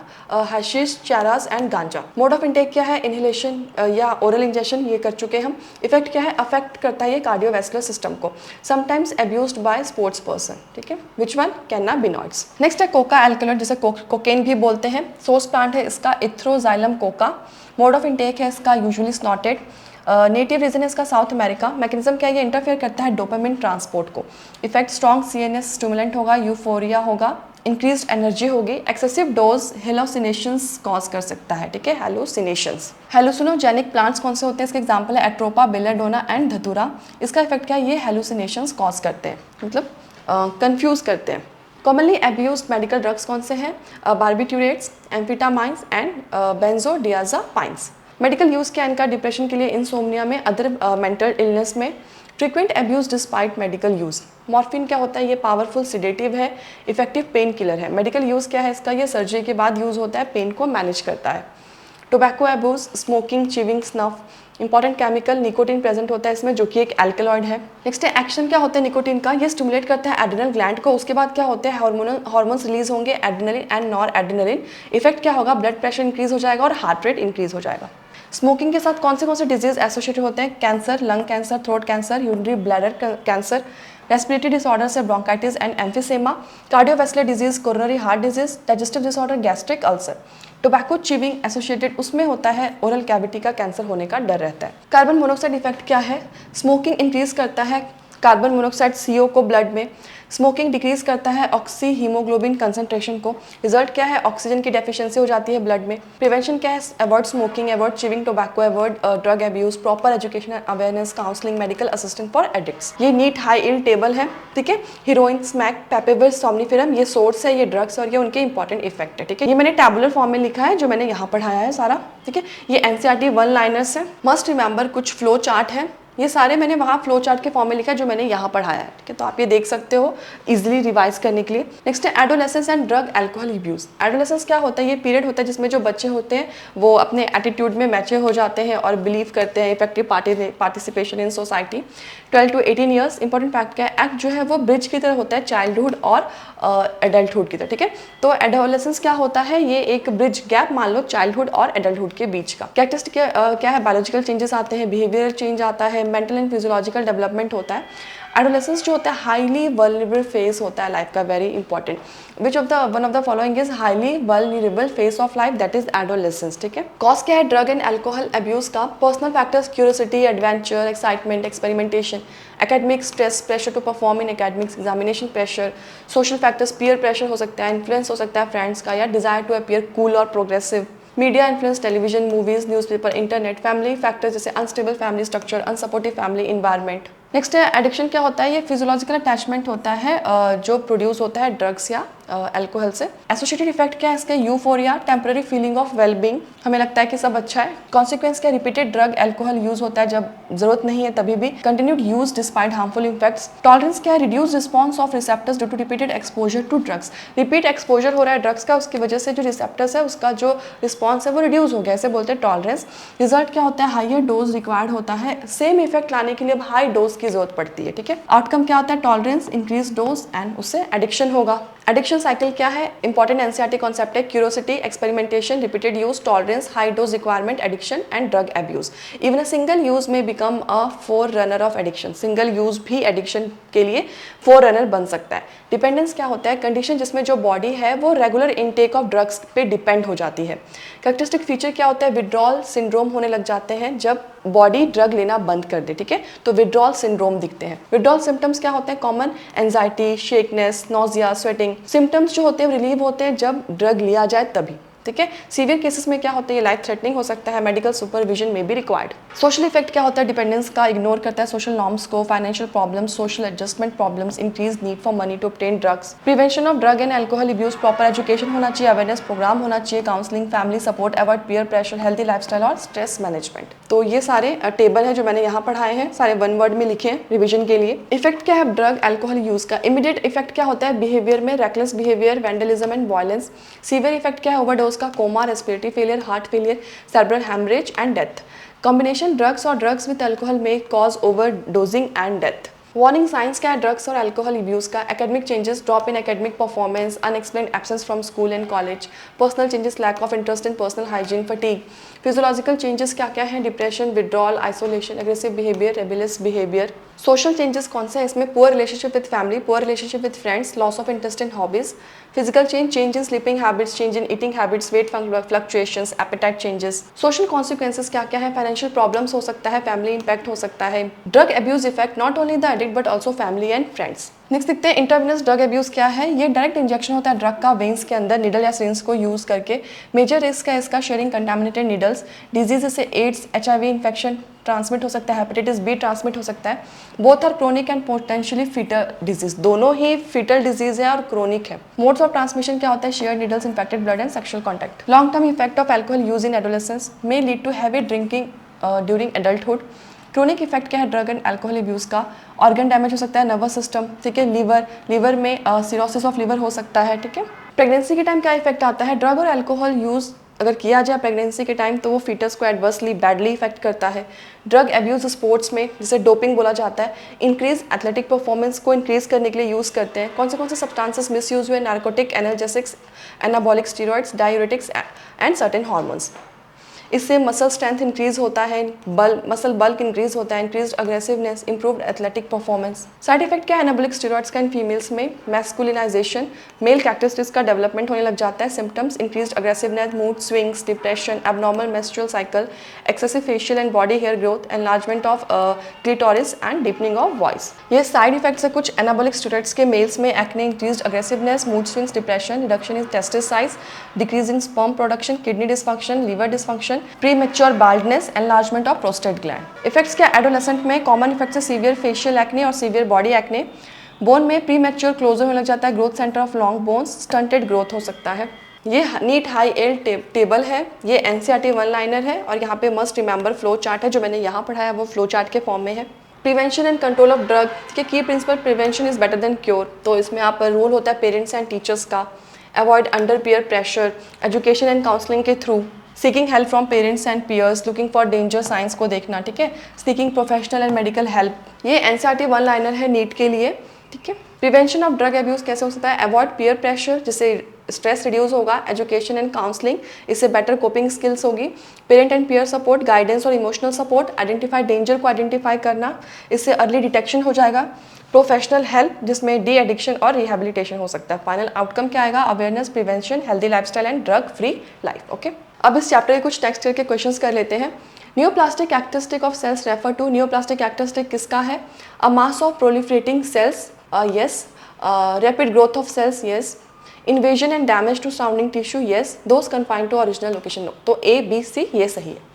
हैशिश, चैरास एंड गांजा। मोड ऑफ इंटेक क्या है, इनहेलेशन या ओरल इंजेक्शन, ये कर चुके हम। इफेक्ट क्या है, अफेक्ट करता है ये कार्डियोवैस्कुलर सिस्टम को। Sometimes abused by sports person. ठीक है, विच वन, कैनाबिनॉइड्स। नेक्स्ट है कोका एल्कलॉइड, जिसे कोकेन भी बोलते हैं। सोर्स प्लांट है इसका erythroxylum coca. Mode of intake है इसका यूजुअली स्नॉटेड। नेटिव रीजन है इसका साउथ अमेरिका। मैकेनिज्म क्या है, ये इंटरफेयर करता है डोपामिन ट्रांसपोर्ट को। इफेक्ट स्ट्रॉन्ग सीएनएस स्टिमुलेंट होगा, यूफोरिया होगा, इंक्रीज्ड एनर्जी होगी। एक्सेसिव डोज हेलोसिनेशंस कॉज कर सकता है। ठीक है, हेलोसिनेशंस। हेलुसिनोजेनिक प्लांट्स कौन से होते हैं, इसके एग्जांपल है एट्रोपा, बेलेडोना एंड धतूरा। इसका इफेक्ट क्या है, ये हेलुसिनेशंस कॉज करते हैं, मतलब कंफ्यूज करते हैं। कॉमनली एब्यूज्ड मेडिकल ड्रग्स कौन से हैं, barbiturates, amphetamines and benzodiazepines. Medical use क्या है इनका, डिप्रेशन के लिए, इंसोम्निया में, अदर मेंटल इलनेस में। Frequent abuse despite medical use. Morphine क्या होता है, ये पावरफुल सिडेटिव है, इफेक्टिव पेन किलर है। मेडिकल यूज़ क्या है इसका, ये सर्जरी के बाद यूज़ होता है, पेन को मैनेज करता है। Tobacco abuse, smoking, chewing, snuff. Important chemical nicotine present होता है इसमें, जो कि एक एल्कलॉइड है। नेक्स्ट है एक्शन क्या होता है निकोटीन का, ये स्टिमुलेट करता है एड्रिनल ग्लैंड को। उसके बाद क्या होते हैं, हार्मोन्स रिलीज होंगे, adrenaline and nor adrenaline. Effect क्या होगा, ब्लड प्रेशर इंक्रीज हो जाएगा और हार्ट रेट इंक्रीज हो जाएगा। स्मोकिंग के साथ कौन से डिजीज एसोसिएटेड होते हैं, cancer, lung cancer, throat cancer, urinary bladder cancer, respiratory disorders है bronchitis and emphysema, cardiovascular disease, coronary heart disease, digestive disorder, gastric ulcer. Tobacco chewing associated, उसमें होता है ओरल कैविटी का कैंसर होने का डर रहता है। कार्बन मोनोऑक्साइड इफेक्ट क्या है, स्मोकिंग इंक्रीज करता है कार्बन मोनोऑक्साइड CO को ब्लड में। स्मोकिंग डिक्रीज करता है ऑक्सी हीमोग्लोबिन कंसंट्रेशन को। रिजल्ट क्या है, ऑक्सीजन की डेफिशिएंसी हो जाती है ब्लड में। प्रिवेंशन क्या है, avoid smoking, avoid chewing tobacco, avoid drug abuse, proper education awareness, counselling, medical assistant for addicts. ये नीट हाई इल टेबल है। ठीक है, हीरोइन, स्मैक, पैपेवर, सोमनीफेरम, ये सोर्स है, ये ड्रग्स और ये उनके इंपॉर्टेंट इफेक्ट है। ठीक है, ये मैंने टैबुलर फॉर्म में लिखा है, जो मैंने यहाँ पढ़ाया है सारा। ठीक है, ये NCERT 1 लाइनर्स है। मस्ट रिमेंबर कुछ फ्लो चार्ट है, ये सारे मैंने वहाँ फ्लो चार्ट के फॉर्म में लिखा है, जो मैंने यहाँ पढ़ाया है। ठीक है, तो आप ये देख सकते हो इजीली रिवाइज करने के लिए। नेक्स्ट है adolescence and drug alcohol abuse. Adolescence क्या होता है, ये पीरियड होता है जिसमें जो बच्चे होते हैं वो अपने एटीट्यूड में मैच्योर हो जाते हैं और बिलीव करते हैं effective participation in society. 12 to 18 years. Important fact क्या है, एक्ट जो है वो ब्रिज की तरह होता है चाइल्डहुड और एडल्टहुड की तरह। ठीक है, तो एडोलेसेंस क्या होता है, ये एक ब्रिज गैप मान लो चाइल्डहुड और एडल्टहुड के बीच का। कैरेक्टरिस्टिक क्या है, बायोलॉजिकल चेंजेस आते हैं, बिहेवियरल चेंज आता है, मेंटल एंड फिजियोलॉजिकल डेवलपमेंट होता है। एडोलेसेंस जो होता है हाईली वल्नरेबल फेज होता है लाइफ का, very important. One of the following is highly vulnerable phase of life, that is adolescence. ठीक है, कॉज क्या है ड्रग एंड अल्कोहल अब्यूज का, personal factors, curiosity, adventure, excitement, experimentation, academic stress, pressure to perform in academics, examination pressure, social factors, peer pressure हो सकता है, influence हो सकता है friends का, या desire to appear cool और progressive, media influence, television, movies, newspaper, internet, family factors जैसे unstable family structure, unsupportive family environment. Next है एडिक्शन क्या होता है, ये फिजियोलॉजिकल अटैचमेंट होता है जो प्रोड्यूस होता है ड्रग्स या अल्कोहल से। एसोसिएटेड इफेक्ट क्या है इसके, euphoria, temporary feeling of wellbeing, हमें लगता है कि सब अच्छा है। कॉन्सिक्वेंस क्या, रिपीटेड ड्रग अल्कोहल यूज होता है जब जरूरत नहीं है तभी भी। Continued use despite harmful effects. Tolerance क्या है, reduce response of receptors due to repeated exposure to drugs. Repeat exposure हो रहा है ड्रग्स का, उसकी वजह से जो रिसेप्टर्स है उसका जो रिस्पॉन्स है वो रिड्यूस हो गया, इसे बोलते हैं टॉलरेंस। रिजल्ट क्या होता है, हाइयर डोज रिक्वायर्ड होता है, सेम इफेक्ट लाने के लिए हाई डोज की जरूरत पड़ती है। ठीक है, आउटकम क्या होता है, टॉलरेंस, इंक्रीज डोज एंड उससे एडिक्शन होगा। एडिक्शन साइकिल क्या है? इंपॉर्टेंट एनसीईआरटी कॉन्सेप्ट है curiosity, experimentation, repeated use, tolerance, high dose requirement, addiction and drug abuse. Even a single use में become a forerunner of addiction. Single use भी addiction के लिए four runner बन सकता है। डिपेंडेंस क्या होता है? कंडीशन जिसमें जो बॉडी है वो रेगुलर इनटेक ऑफ ड्रग्स पे डिपेंड हो जाती है। कैरेक्टरिस्टिक फीचर क्या होता है? विड्रॉल सिंड्रोम होने लग जाते हैं जब बॉडी ड्रग लेना बंद कर दे, ठीक है, तो विड्रॉल सिंड्रोम दिखते हैं। विड्रॉल सिम्टम्स क्या होते हैं? Common anxiety, shakiness, nausea, sweating. Symptoms जो होते हैं रिलीव होते हैं जब ड्रग लिया जाए तभी, ठीक है। सीवियर केसेस में क्या होता है? ये लाइफ थ्रेटनिंग हो सकता है, मेडिकल सुपरविजन में भी रिक्वायर्ड। सोशल इफेक्ट क्या होता है? डिपेंडेंस का इग्नोर करता है सोशल नॉर्म्स को, financial problems, social adjustment problems, increase need for money to obtain drugs. Prevention of drug and alcohol abuse, proper education होना चाहिए, अवेयरनेस प्रोग्राम होना चाहिए, counselling, family support, avoid peer pressure, healthy lifestyle और stress management. तो ये सारे table है जो मैंने यहाँ पढ़ाए हैं, सारे वन वर्ड में लिखे हैं रिविजन के लिए। इफेक्ट क्या है ड्रग अल्कोहल यूज का? इमीडिएट इफेक्ट क्या होता है? बिहेवियर में reckless behaviour, vandalism and violence. Severe effect क्या है? ओवरडोज का, coma, respiratory failure, heart failure, cerebral haemorrhage and death. Combination drugs और ड्रग्स विद अल्कोहल में cause overdosing and death. Warning signs क्या है ड्रग्स और अल्कोहल यूज का? Academic changes, drop in academic performance, unexplained absence from school and college, personal changes, lack of interest in personal hygiene, fatigue. Physiological changes क्या क्या हैं? Depression, withdrawal, isolation, aggressive behaviour, rebellious behaviour. Social changes कौन से हैं इसमें? Poor relationship with family, poor relationship with friends, loss of interest in hobbies. Physical change in sleeping habits, change in eating habits, weight fluctuations, appetite changes. Social consequences क्या क्या है? Financial problems हो सकता है, फैमिली इंपैक्ट हो सकता है, drug abuse effect not only the addict but also family and friends. Next देखते हैं इंट्रावेनस ड्रग अब्यूज क्या है? ये डायरेक्ट इंजेक्शन होता है ड्रग का वेन्स के अंदर निडल या सिरिंज को यूज करके। मेजर रिस्क है इसका शेयरिंग कंटामिनेटेड निडल्स, डिजीज से एड्स, एचआईवी इन्फेक्शन ट्रांसमिट हो सकता है, हेपेटाइटिस बी ट्रांसमिट हो सकता है। Both are chronic and potentially fatal disease, दोनों ही फीटल डिजीज है और क्रोनिक है। मोड्स ऑफ ट्रांसमिशन क्या होता है? Share needles, infected blood and sexual contact. Long term effect of alcohol use in adolescence में lead to heavy drinking during adulthood. Chronic effect क्या है ड्रग एंड अल्कोहल अब्यूज का? Organ damage हो सकता है, नर्वस सिस्टम, ठीक है, liver में सिरोसिस ऑफ लीवर हो सकता है, ठीक है। प्रेगनेंसी के टाइम क्या इफेक्ट आता है? ड्रग और अल्कोहल यूज अगर किया जाए प्रेगनेंसी के टाइम तो वो फीटस को एडवर्सली बैडली इफेक्ट करता है। ड्रग अब्यूज स्पोर्ट्स में, जिसे डोपिंग बोला जाता है, इंक्रीज एथलेटिक परफॉर्मेंस को इंक्रीज करने के लिए यूज़ करते हैं। कौन से सब्सटेंसेस मिस यूज हुए? Narcotic, analgesics, anabolic steroids, diuretics and certain hormones. इससे मसल स्ट्रेंथ इंक्रीज होता है, मसल बल्क इंक्रीज होता है, increase aggressiveness, improved athletic performance. Side effect क्या है एनाबॉलिक स्टेरॉइड्स का इन फीमेल्स में? मैस्कुलिनाइजेशन, मेल कैरेक्टरिस्टिक्स का डेवलपमेंट होने लग जाता है। Symptoms increased aggressiveness, mood swings, depression, abnormal menstrual cycle, excessive facial and body hair growth, enlargement of clitoris and deepening of voice. ये साइड इफेक्ट्स है कुछ एनाबॉलिक स्टेरॉइड्स के। मेल्स में acne, increased aggressiveness, mood swings, depression, reduction in testis size, decrease in sperm production, kidney dysfunction, liver dysfunction, premature baldness, enlargement of prostate gland. Effects क्या adolescent में? Common effects है severe facial acne और severe body acne. Bone में premature closure होने लग जाता है, growth centre of long bones, stunted growth हो सकता है। ये नीट हाई एल टेबल है, ये एनसीईआरटी वन लाइनर है और यहाँ पे मस्ट रिमेंबर फ्लो चार्ट है जो मैंने यहाँ पढ़ाया वो फ्लो चार्ट के फॉर्म में है। Prevention and control of drug के की principle prevention is better than cure, तो इसमें यहाँ पर रूल होता है पेरेंट्स एंड टीचर्स का। Avoid under peer pressure, education and counselling के through, seeking help from parents and peers, looking for danger signs को देखना, ठीक है, seeking professional and medical help. ये एनसीईआरटी वन लाइनर है नीट के लिए, ठीक है। प्रिवेंशन ऑफ ड्रग अब्यूज कैसे हो सकता है? अवॉइड पीयर प्रेशर, जिससे स्ट्रेस रिड्यूस होगा। एजुकेशन एंड काउंसलिंग, इससे बेटर कोपिंग स्किल्स होगी। Parent and peer support, guidance और इमोशनल सपोर्ट। आइडेंटिफाई डेंजर को आइडेंटिफाई करना, इससे अर्ली डिटेक्शन हो जाएगा। प्रोफेशनल हेल्प, जिसमें डी एडिक्शन और रिहेबिलिटेशन हो सकता है। फाइनल आउटकम क्या आएगा? Awareness, prevention, healthy lifestyle and drug free life. Okay, अब इस चैप्टर के कुछ नेक्स्ट ईयर के क्वेश्चंस कर लेते हैं। Neoplastic characteristic of cells refer to, neoplastic characteristic किसका है? A mass of proliferating cells, yes. Rapid growth of cells, yes. Invasion and damage to surrounding tissue, yes. Those confined to original location, no. तो A B C ये सही है।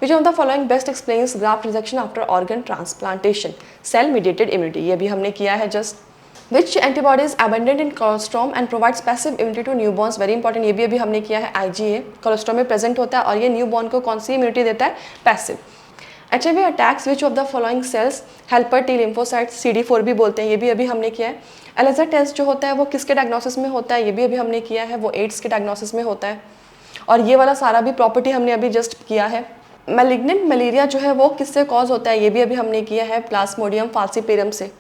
Which of the following best explains graft rejection after organ transplantation? Cell mediated immunity, ये भी हमने किया है just. Which antibody is abundant in colostrum and provides passive immunity to newborns? Very important, ये भी अभी हमने किया है। IgA कोलेस्ट्रॉम में प्रेजेंट होता है और ये न्यूबॉर्न को कौन सी इम्यूनिटी देता है? Passive. HIV attacks which of the following sales? Helper T lymphocytes, CD4 भी बोलते हैं, ये भी अभी हमने किया है। एलिजा टेस्ट जो होता है वो किसके डायग्नोसिस में होता है? ये भी अभी हमने किया है, वो एड्स के डायग्नोसिस में होता है। और ये वाला सारा भी प्रॉपर्टी हमने अभी जस्ट किया है। मैलिग्नेंट मलेरिया जो है वो किससे कॉज होता है? ये भी अभी हमने किया है, प्लाज्मोडियम फाल्सिपेरम से,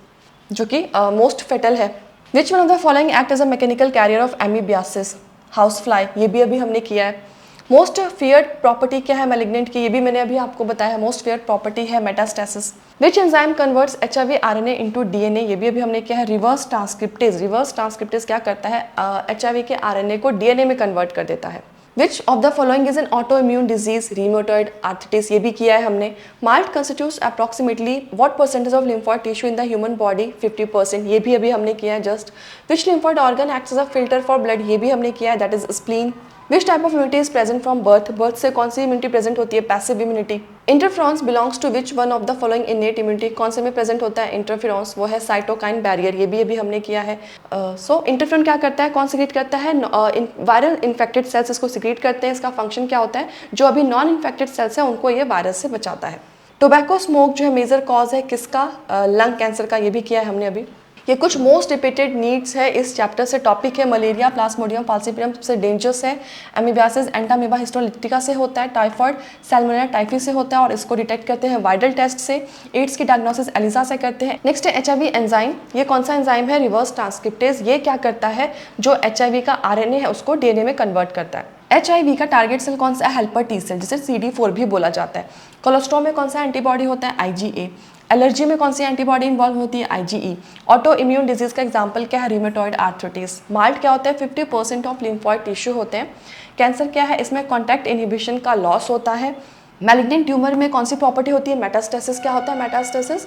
जो कि मोस्ट फेटल है। Which one of the following act as a mechanical carrier of amoebiasis, house fly, ये भी अभी हमने किया है। मोस्ट फियर्ड प्रॉपर्टी क्या है मैलिग्नेंट की, ये भी मैंने अभी आपको बताया। मोस्ट फियर्ड प्रॉपर्टी है metastasis. Which enzyme converts HIV RNA into DNA, ये भी अभी हमने किया है। रिवर्स ट्रांसक्रिप्टेज, रिवर्स ट्रांसक्रिप्टेज क्या करता है, HIV के RNA को DNA में कन्वर्ट कर देता है। Which of the following is an autoimmune disease, rheumatoid arthritis, ये भी किया है हमने। MALT constitutes approximately what percentage of lymphoid tissue in the human body, 50%, ये भी अभी हमने किया है just. Which lymphoid organ acts as a filter for blood, ये भी हमने किया है, that is spleen. Which type of immunity is present from birth, birth से कौन सी इम्यूनिटी प्रेजेंट होती है, passive immunity. Interferons belongs to which one of the following innate immunity, कौन से में प्रेजेंट होता है इंटरफेरॉन्स, वो है साइटोकाइन बैरियर, ये भी अभी हमने किया है। सो इंटरफेरॉन क्या करता है, कौन सिक्रीट करता है, वायरल इन्फेक्टेड सेल्स इसको सिक्रीट करते हैं। इसका फंक्शन क्या होता है, जो अभी नॉन इन्फेक्टेड सेल्स है उनको ये वायरस से बचाता है। टोबैको स्मोक जो है मेजर कॉज है किसका, लंग कैंसर का, ये भी किया है हमने अभी। ये कुछ मोस्ट रिपीटेड नीड्स है इस चैप्टर से। टॉपिक है मलेरिया, प्लाज्मोडियम फाल्सिपारम सबसे डेंजरस है, एमीबियासिस एंटामीबा हिस्टोलिटिका से होता है, टाइफॉइड सैल्मोनेला टाइफी से होता है और इसको डिटेक्ट करते हैं वाइडल टेस्ट से। एड्स की डायग्नोसिस एलिसा से करते हैं। नेक्स्ट है HIV एंजाइम, ये कौन सा एंजाइम है, रिवर्स ट्रांसक्रिप्टेज, ये क्या करता है, जो HIV का RNA है उसको DNA में कन्वर्ट करता है। HIV का टारगेट सेल कौन सा है, हेल्पर टी सेल, जिसे CD4 भी बोला जाता है। कोलेस्ट्रॉल में कौन सा एंटीबॉडी होता है, IgA। एलर्जी में कौन सी एंटीबॉडी इन्वॉल्व होती है, IgE। ऑटो इम्यून डिजीज का एग्जांपल क्या है, रूमेटॉइड आर्थराइटिस। माल्ट क्या होता है, 50% ऑफ लिम्फॉइड टिश्यू होते हैं। कैंसर क्या है, इसमें कॉन्टैक्ट इनहिबिशन का लॉस होता है। मैलिग्नेंट ट्यूमर में कौन सी प्रॉपर्टी होती है, मेटास्टेसिस क्या होता है, मेटास्टेसिस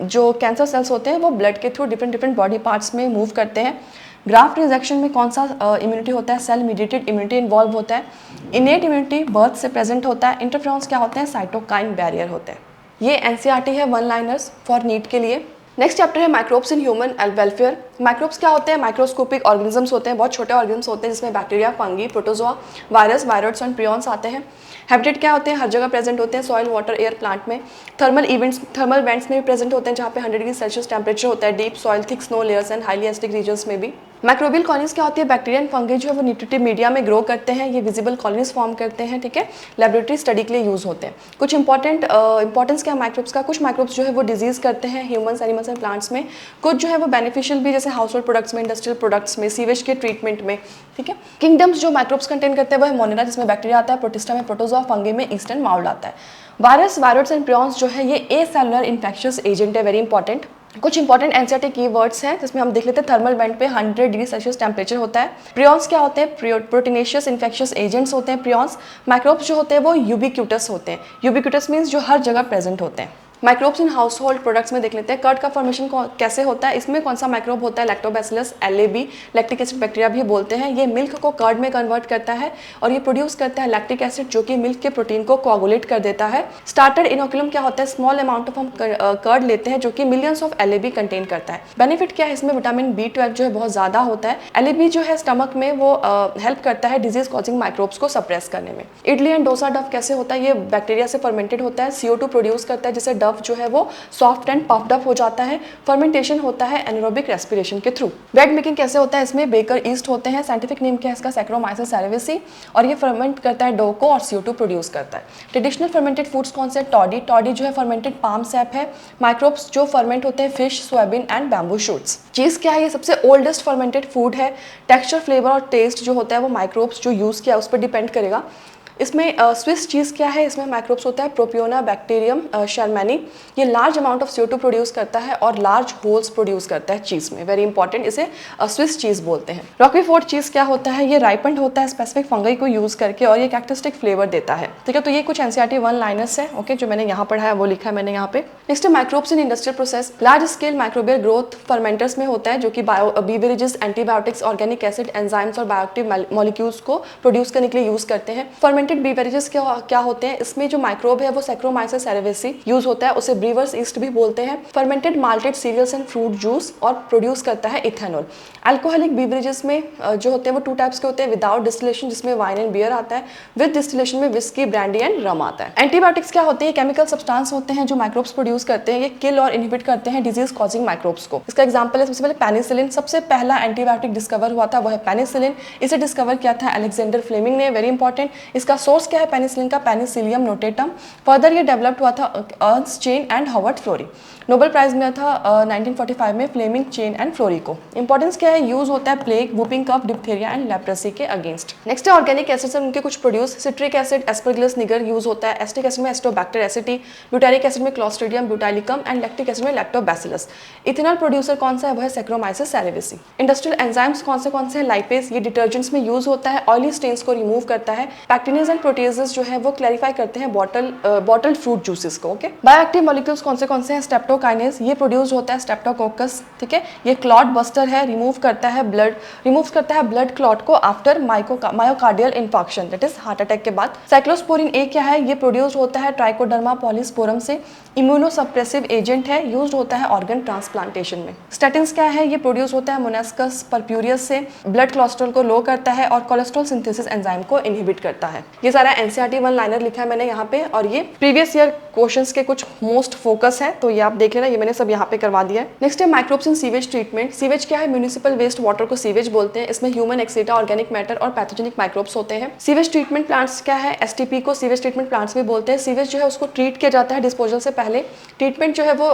जो कैंसर सेल्स होते हैं वो ब्लड के थ्रू डिफरेंट बॉडी पार्ट्स में मूव करते हैं। ग्राफ्ट रिजेक्शन में कौन सा इम्यूनिटी होता है, सेल मीडिएटेड इम्यूनिटी इन्वॉल्व होता है। इनेट इम्यूनिटी बर्थ से प्रेजेंट होता है। इंटरफेरॉन्स क्या होते हैं, साइटोकाइन बैरियर होते हैं। ये NCERT है, वन लाइनर्स फॉर नीट के लिए। नेक्स्ट चैप्टर है microbes in human welfare. Microbes क्या होते हैं, माइक्रोस्कोपिक ऑर्गेनिजम्स होते हैं, बहुत छोटे ऑर्गेनिजम्स होते हैं जिसमें bacteria, fungi, protozoa, virus, viroids and prions आते हैं। हैबिटेट क्या होते हैं, हर जगह प्रेजेंट होते हैं, सॉइल, वाटर, एयर, प्लांट में। थर्मल वेंट्स में भी प्रेजेंट होते हैं जहाँ पे 100 डिग्री सेल्सियस टेम्परेचर होता है। Deep soil, thick snow layers and highly acidic regions में भी। माइक्रोबियल कॉलोनीज क्या होती है, बैक्टीरिया एंड फंगी जो है वो न्यूट्रिटिव मीडिया में ग्रो करते हैं, ये विजिबल कॉलोनीज फॉर्म करते हैं, ठीक है, लेबोरेटरी स्टडी के लिए यूज होते हैं। कुछ इंपॉर्टेंस क्या है माइक्रोब्स का, कुछ माइक्रोब्स जो है वो डिजीज करते हैं ह्यूमंस, एनिमल्स एंड प्लांट्स में। कुछ जो है वो बेनिफिशियल भी, जैसे हाउस होल्ड प्रोडक्ट्स में, इंडस्ट्रियल प्रोडक्ट्स में, सीवेज के ट्रीटमेंट में, ठीक है। किंगडम्स जो माइक्रोब्स कंटेन करते हैं वो है मोनेरा जिसमें बैक्टीरिया आता है, प्रोटिस्टा में प्रोटोजोआ, फंगी में ईस्टर्न माउल्ड आता है। वायरस, वायरोइड्स एंड प्रियॉन्स जो है ये एसेलुलर इन्फेक्शियस एजेंट है, वेरी इंपॉर्टेंट। कुछ इंपॉर्टेंट NCERT कीवर्ड्स हैं जिसमें हम देख लेते हैं। थर्मल वेंट पे 100 डिग्री सेल्सियस टेम्परेचर होता है। प्रियॉन्स क्या होते हैं, प्रोटीनेशियस इन्फेक्शियस एजेंट्स होते हैं प्रियॉन्स। माइक्रोब्स जो होते हैं वो यूबिक्यूटस होते हैं। यूबिक्यूटस मीन्स जो हर जगह प्रेजेंट होते हैं। Microbes in house hold products में देख लेते हैं। कर्ड का फॉर्मेशन कैसे होता है, इसमें कौन सा माइक्रोब होता है, lactobacillus LAB, lactic acid bacteria भी बोलते हैं। ये मिल्क को कर्ड में कन्वर्ट करता है और ये प्रोड्यूस करता है लैक्टिक एसिड जो कि मिल्क के प्रोटीन को कोआगुलेट कर देता है। स्टार्टर इनोकुलम क्या होता है, स्मॉल अमाउंट ऑफ हम कर्ड लेते हैं जो कि मिलियंस ऑफ LAB कंटेन करता है। बेनिफिट क्या है, इसमें विटामिन B12 जो है बहुत ज्यादा होता है। LAB जो है स्टमक में वो हेल्प करता है डिजीज कॉजिंग माइक्रोब्स को सप्रेस करने में। इडली एंड डोसा डव कैसे होता है, ये बैक्टीरिया से फर्मेंटेड होता है, CO2 प्रोड्यूस करता है जिससे डव जो है वो सॉफ्ट एंड पफ्ड अप हो जाता है। फर्मेंटेशन होता है एनारोबिक रेस्पिरेशन के थ्रू। ब्रेड मेकिंग कैसे होता है, इसमें बेकर ईस्ट होते हैं, साइंटिफिक नेम क्या है इसका, सैक्रोमाइसिस सेरेविसी, और ये फर्मेंट करता है डो को और CO2 प्रोड्यूस करता है। ट्रेडिशनल फर्मेंटेड फूड्स कौन से, टॉडी, टॉडी जो है फर्मेंटेड पाम सैप है। माइक्रोब्स जो फर्मेंट होते हैं fish, soybean and bamboo shoots. चीज क्या है, ये सबसे ओल्डेस्ट फर्मेंटेड फूड है। टेक्सचर, फ्लेवर और टेस्ट जो होता है वो माइक्रोब्स जो यूज किया उस पर डिपेंड करेगा। इसमें स्विस चीज़ क्या है, इसमें माइक्रोब्स होता है प्रोपियोना बैक्टीरियम शर्मैनी। ये large amount of CO2 produce करता है और लार्ज होल्स प्रोड्यूस करता है चीज़ में, वेरी इंपॉर्टेंट, इसे स्विस चीज़ बोलते हैं। रॉकवीफोर्ड चीज़ क्या होता है, ये राइपेंड होता है स्पेसिफिक फंगई को यूज़ करके और ये कैरेक्टरिस्टिक फ्लेवर देता है, ठीक है। तो ये कुछ NCERT वन लाइनर्स है, ओके, जो मैंने यहाँ पढ़ा है वो लिखा है मैंने यहाँ पे। नेक्स्ट है microbes in industrial process. Large scale microbial growth fermenters में होता है जो कि बीवेरेजेस, एंटीबायोटिक्स, ऑर्गेनिक एसिड, एंजाइम्स और बायोएक्टिव मॉलिक्यूल्स को प्रोड्यूस करने के लिए यूज करते हैं। फर्मेंटेड बीवेरेजेस क्या होते हैं, इसमें जो माइक्रोब है वो सैक्रोमाइसिस सेरेविसी यूज होता है, उसे ब्रीवर्स ईस्ट भी बोलते हैं। Fermented malted cereals and fruit juice और प्रोड्यूस करता है इथेनॉल। अल्कोहलिक बीवरेजेस में जो होते हैं वो 2 टाइप्स के होते हैं, विदाउट डिस्टिलेशन जिसमें वाइन एंड बियर आता है, विद डिस्टिलेशन में विस्की, ब्रांडी एंड रम आता है। एंटीबायोटिक्स क्या होते हैं, केमिकल सब्सटेंस होते हैं जो माइक्रोब्स प्रोड्यूस करते हैं, ये किल और इनहिबिट करते हैं डिजीज कॉजिंग माइक्रोब्स को। इसका एग्जांपल है सबसे पहले पेनिसिलिन, सबसे पहला एंटीबायोटिक डिस्कवर हुआ था वो है पेनिसिलिन। इसे डिस्कवर किया था अलेक्जेंडर फ्लेमिंग ने, वेरी इंपॉर्टेंट। इसका इसका सोर्स क्या है पेनिसिलिन का, पेनिसिलियम नोटेटम। फर्दर ये डेवलप्ड हुआ था Ernst Chain and Howard Florey. Nobel prize मिला था 1945 में फ्लेमिंग चेन एंड फ्लोरी को। इंपॉर्टेंस क्या है, यूज होता है plague, whooping cough, diphtheria and leprosy के अगेंस्ट। नेक्स्ट है ऑर्गेनिक एसिड से उनके कुछ produce. Citric acid Aspergillus niger use होता है, एसिटिक एसिड में एस्टोबैक्टर एसिटी, ब्यूटारिक एसिड में Clostridium butylicum and lactic acid में लैक्टोबैसिलस। इथेनॉल प्रोड्यूसर कौन सा है, वो है सैक्रोमाइसिस सेरेविसी। इंडस्ट्रियल एंजाइम्स कौन से हैं, लाइपेज, ये डिटर्जेंट्स में यूज होता है, ऑयली स्टेन्स को रिमूव करता है। पैक्टिनेज एंड प्रोटीजेस जो है वो क्लैरिफाई करते हैं बॉटल्ड फ्रूट जूसेस को। ओके, बायोएक्टिव मॉलिक्यूल्स कौन से हैं, स्ट्रेप्टोकाइनेज, ये प्रोड्यूस होता है स्ट्रेप्टोकोकस, ठीक है। ये क्लॉट बस्टर है, रिमूव करता है ब्लड क्लॉट को after myocardial infarction, that is heart attack के बाद। साइक्लोस्पोरिन ए क्या है, ये प्रोड्यूस होता है ट्राइकोडर्मा पॉलीस्पोरम से, इम्यूनोसप्रेसिव एजेंट है, यूज्ड होता है ऑर्गन ट्रांसप्लांटेशन में। स्टैटिन्स क्या है, ये प्रोड्यूस होता है मोनास्कस परप्यूरियस से, ब्लड कोलेस्ट्रॉल को लो करता है और कोलेस्ट्रॉल सिंथेसिस एंजाइम को इनहिबिट करता है। ये सारा एनसीईआरटी वन लाइनर लिखा है मैंने यहाँ पे, और ये प्रीवियस ईयर क्वेश्चंस के कुछ मोस्ट फोकस है, तो ये आप देख लेना, ये मैंने सब यहाँ पे करवा दिया है। नेक्स्ट है microbes in sewage treatment. Sewage क्या है, म्यूनिसिपल वेस्ट वाटर को सीवेज बोलते हैं। इसमें ह्यूमन एक्सीटा, ऑर्गेनिक मैटर और पैथोजेनिक माइक्रोब्स होते हैं। सीवेज ट्रीटमेंट प्लांट्स क्या है, एसटीपी को सीवेज ट्रीटमेंट प्लांट्स भी बोलते हैं। सीवेज जो है उसको ट्रीट किया जाता है डिस्पोजल से पहले। ट्रीटमेंट जो है वो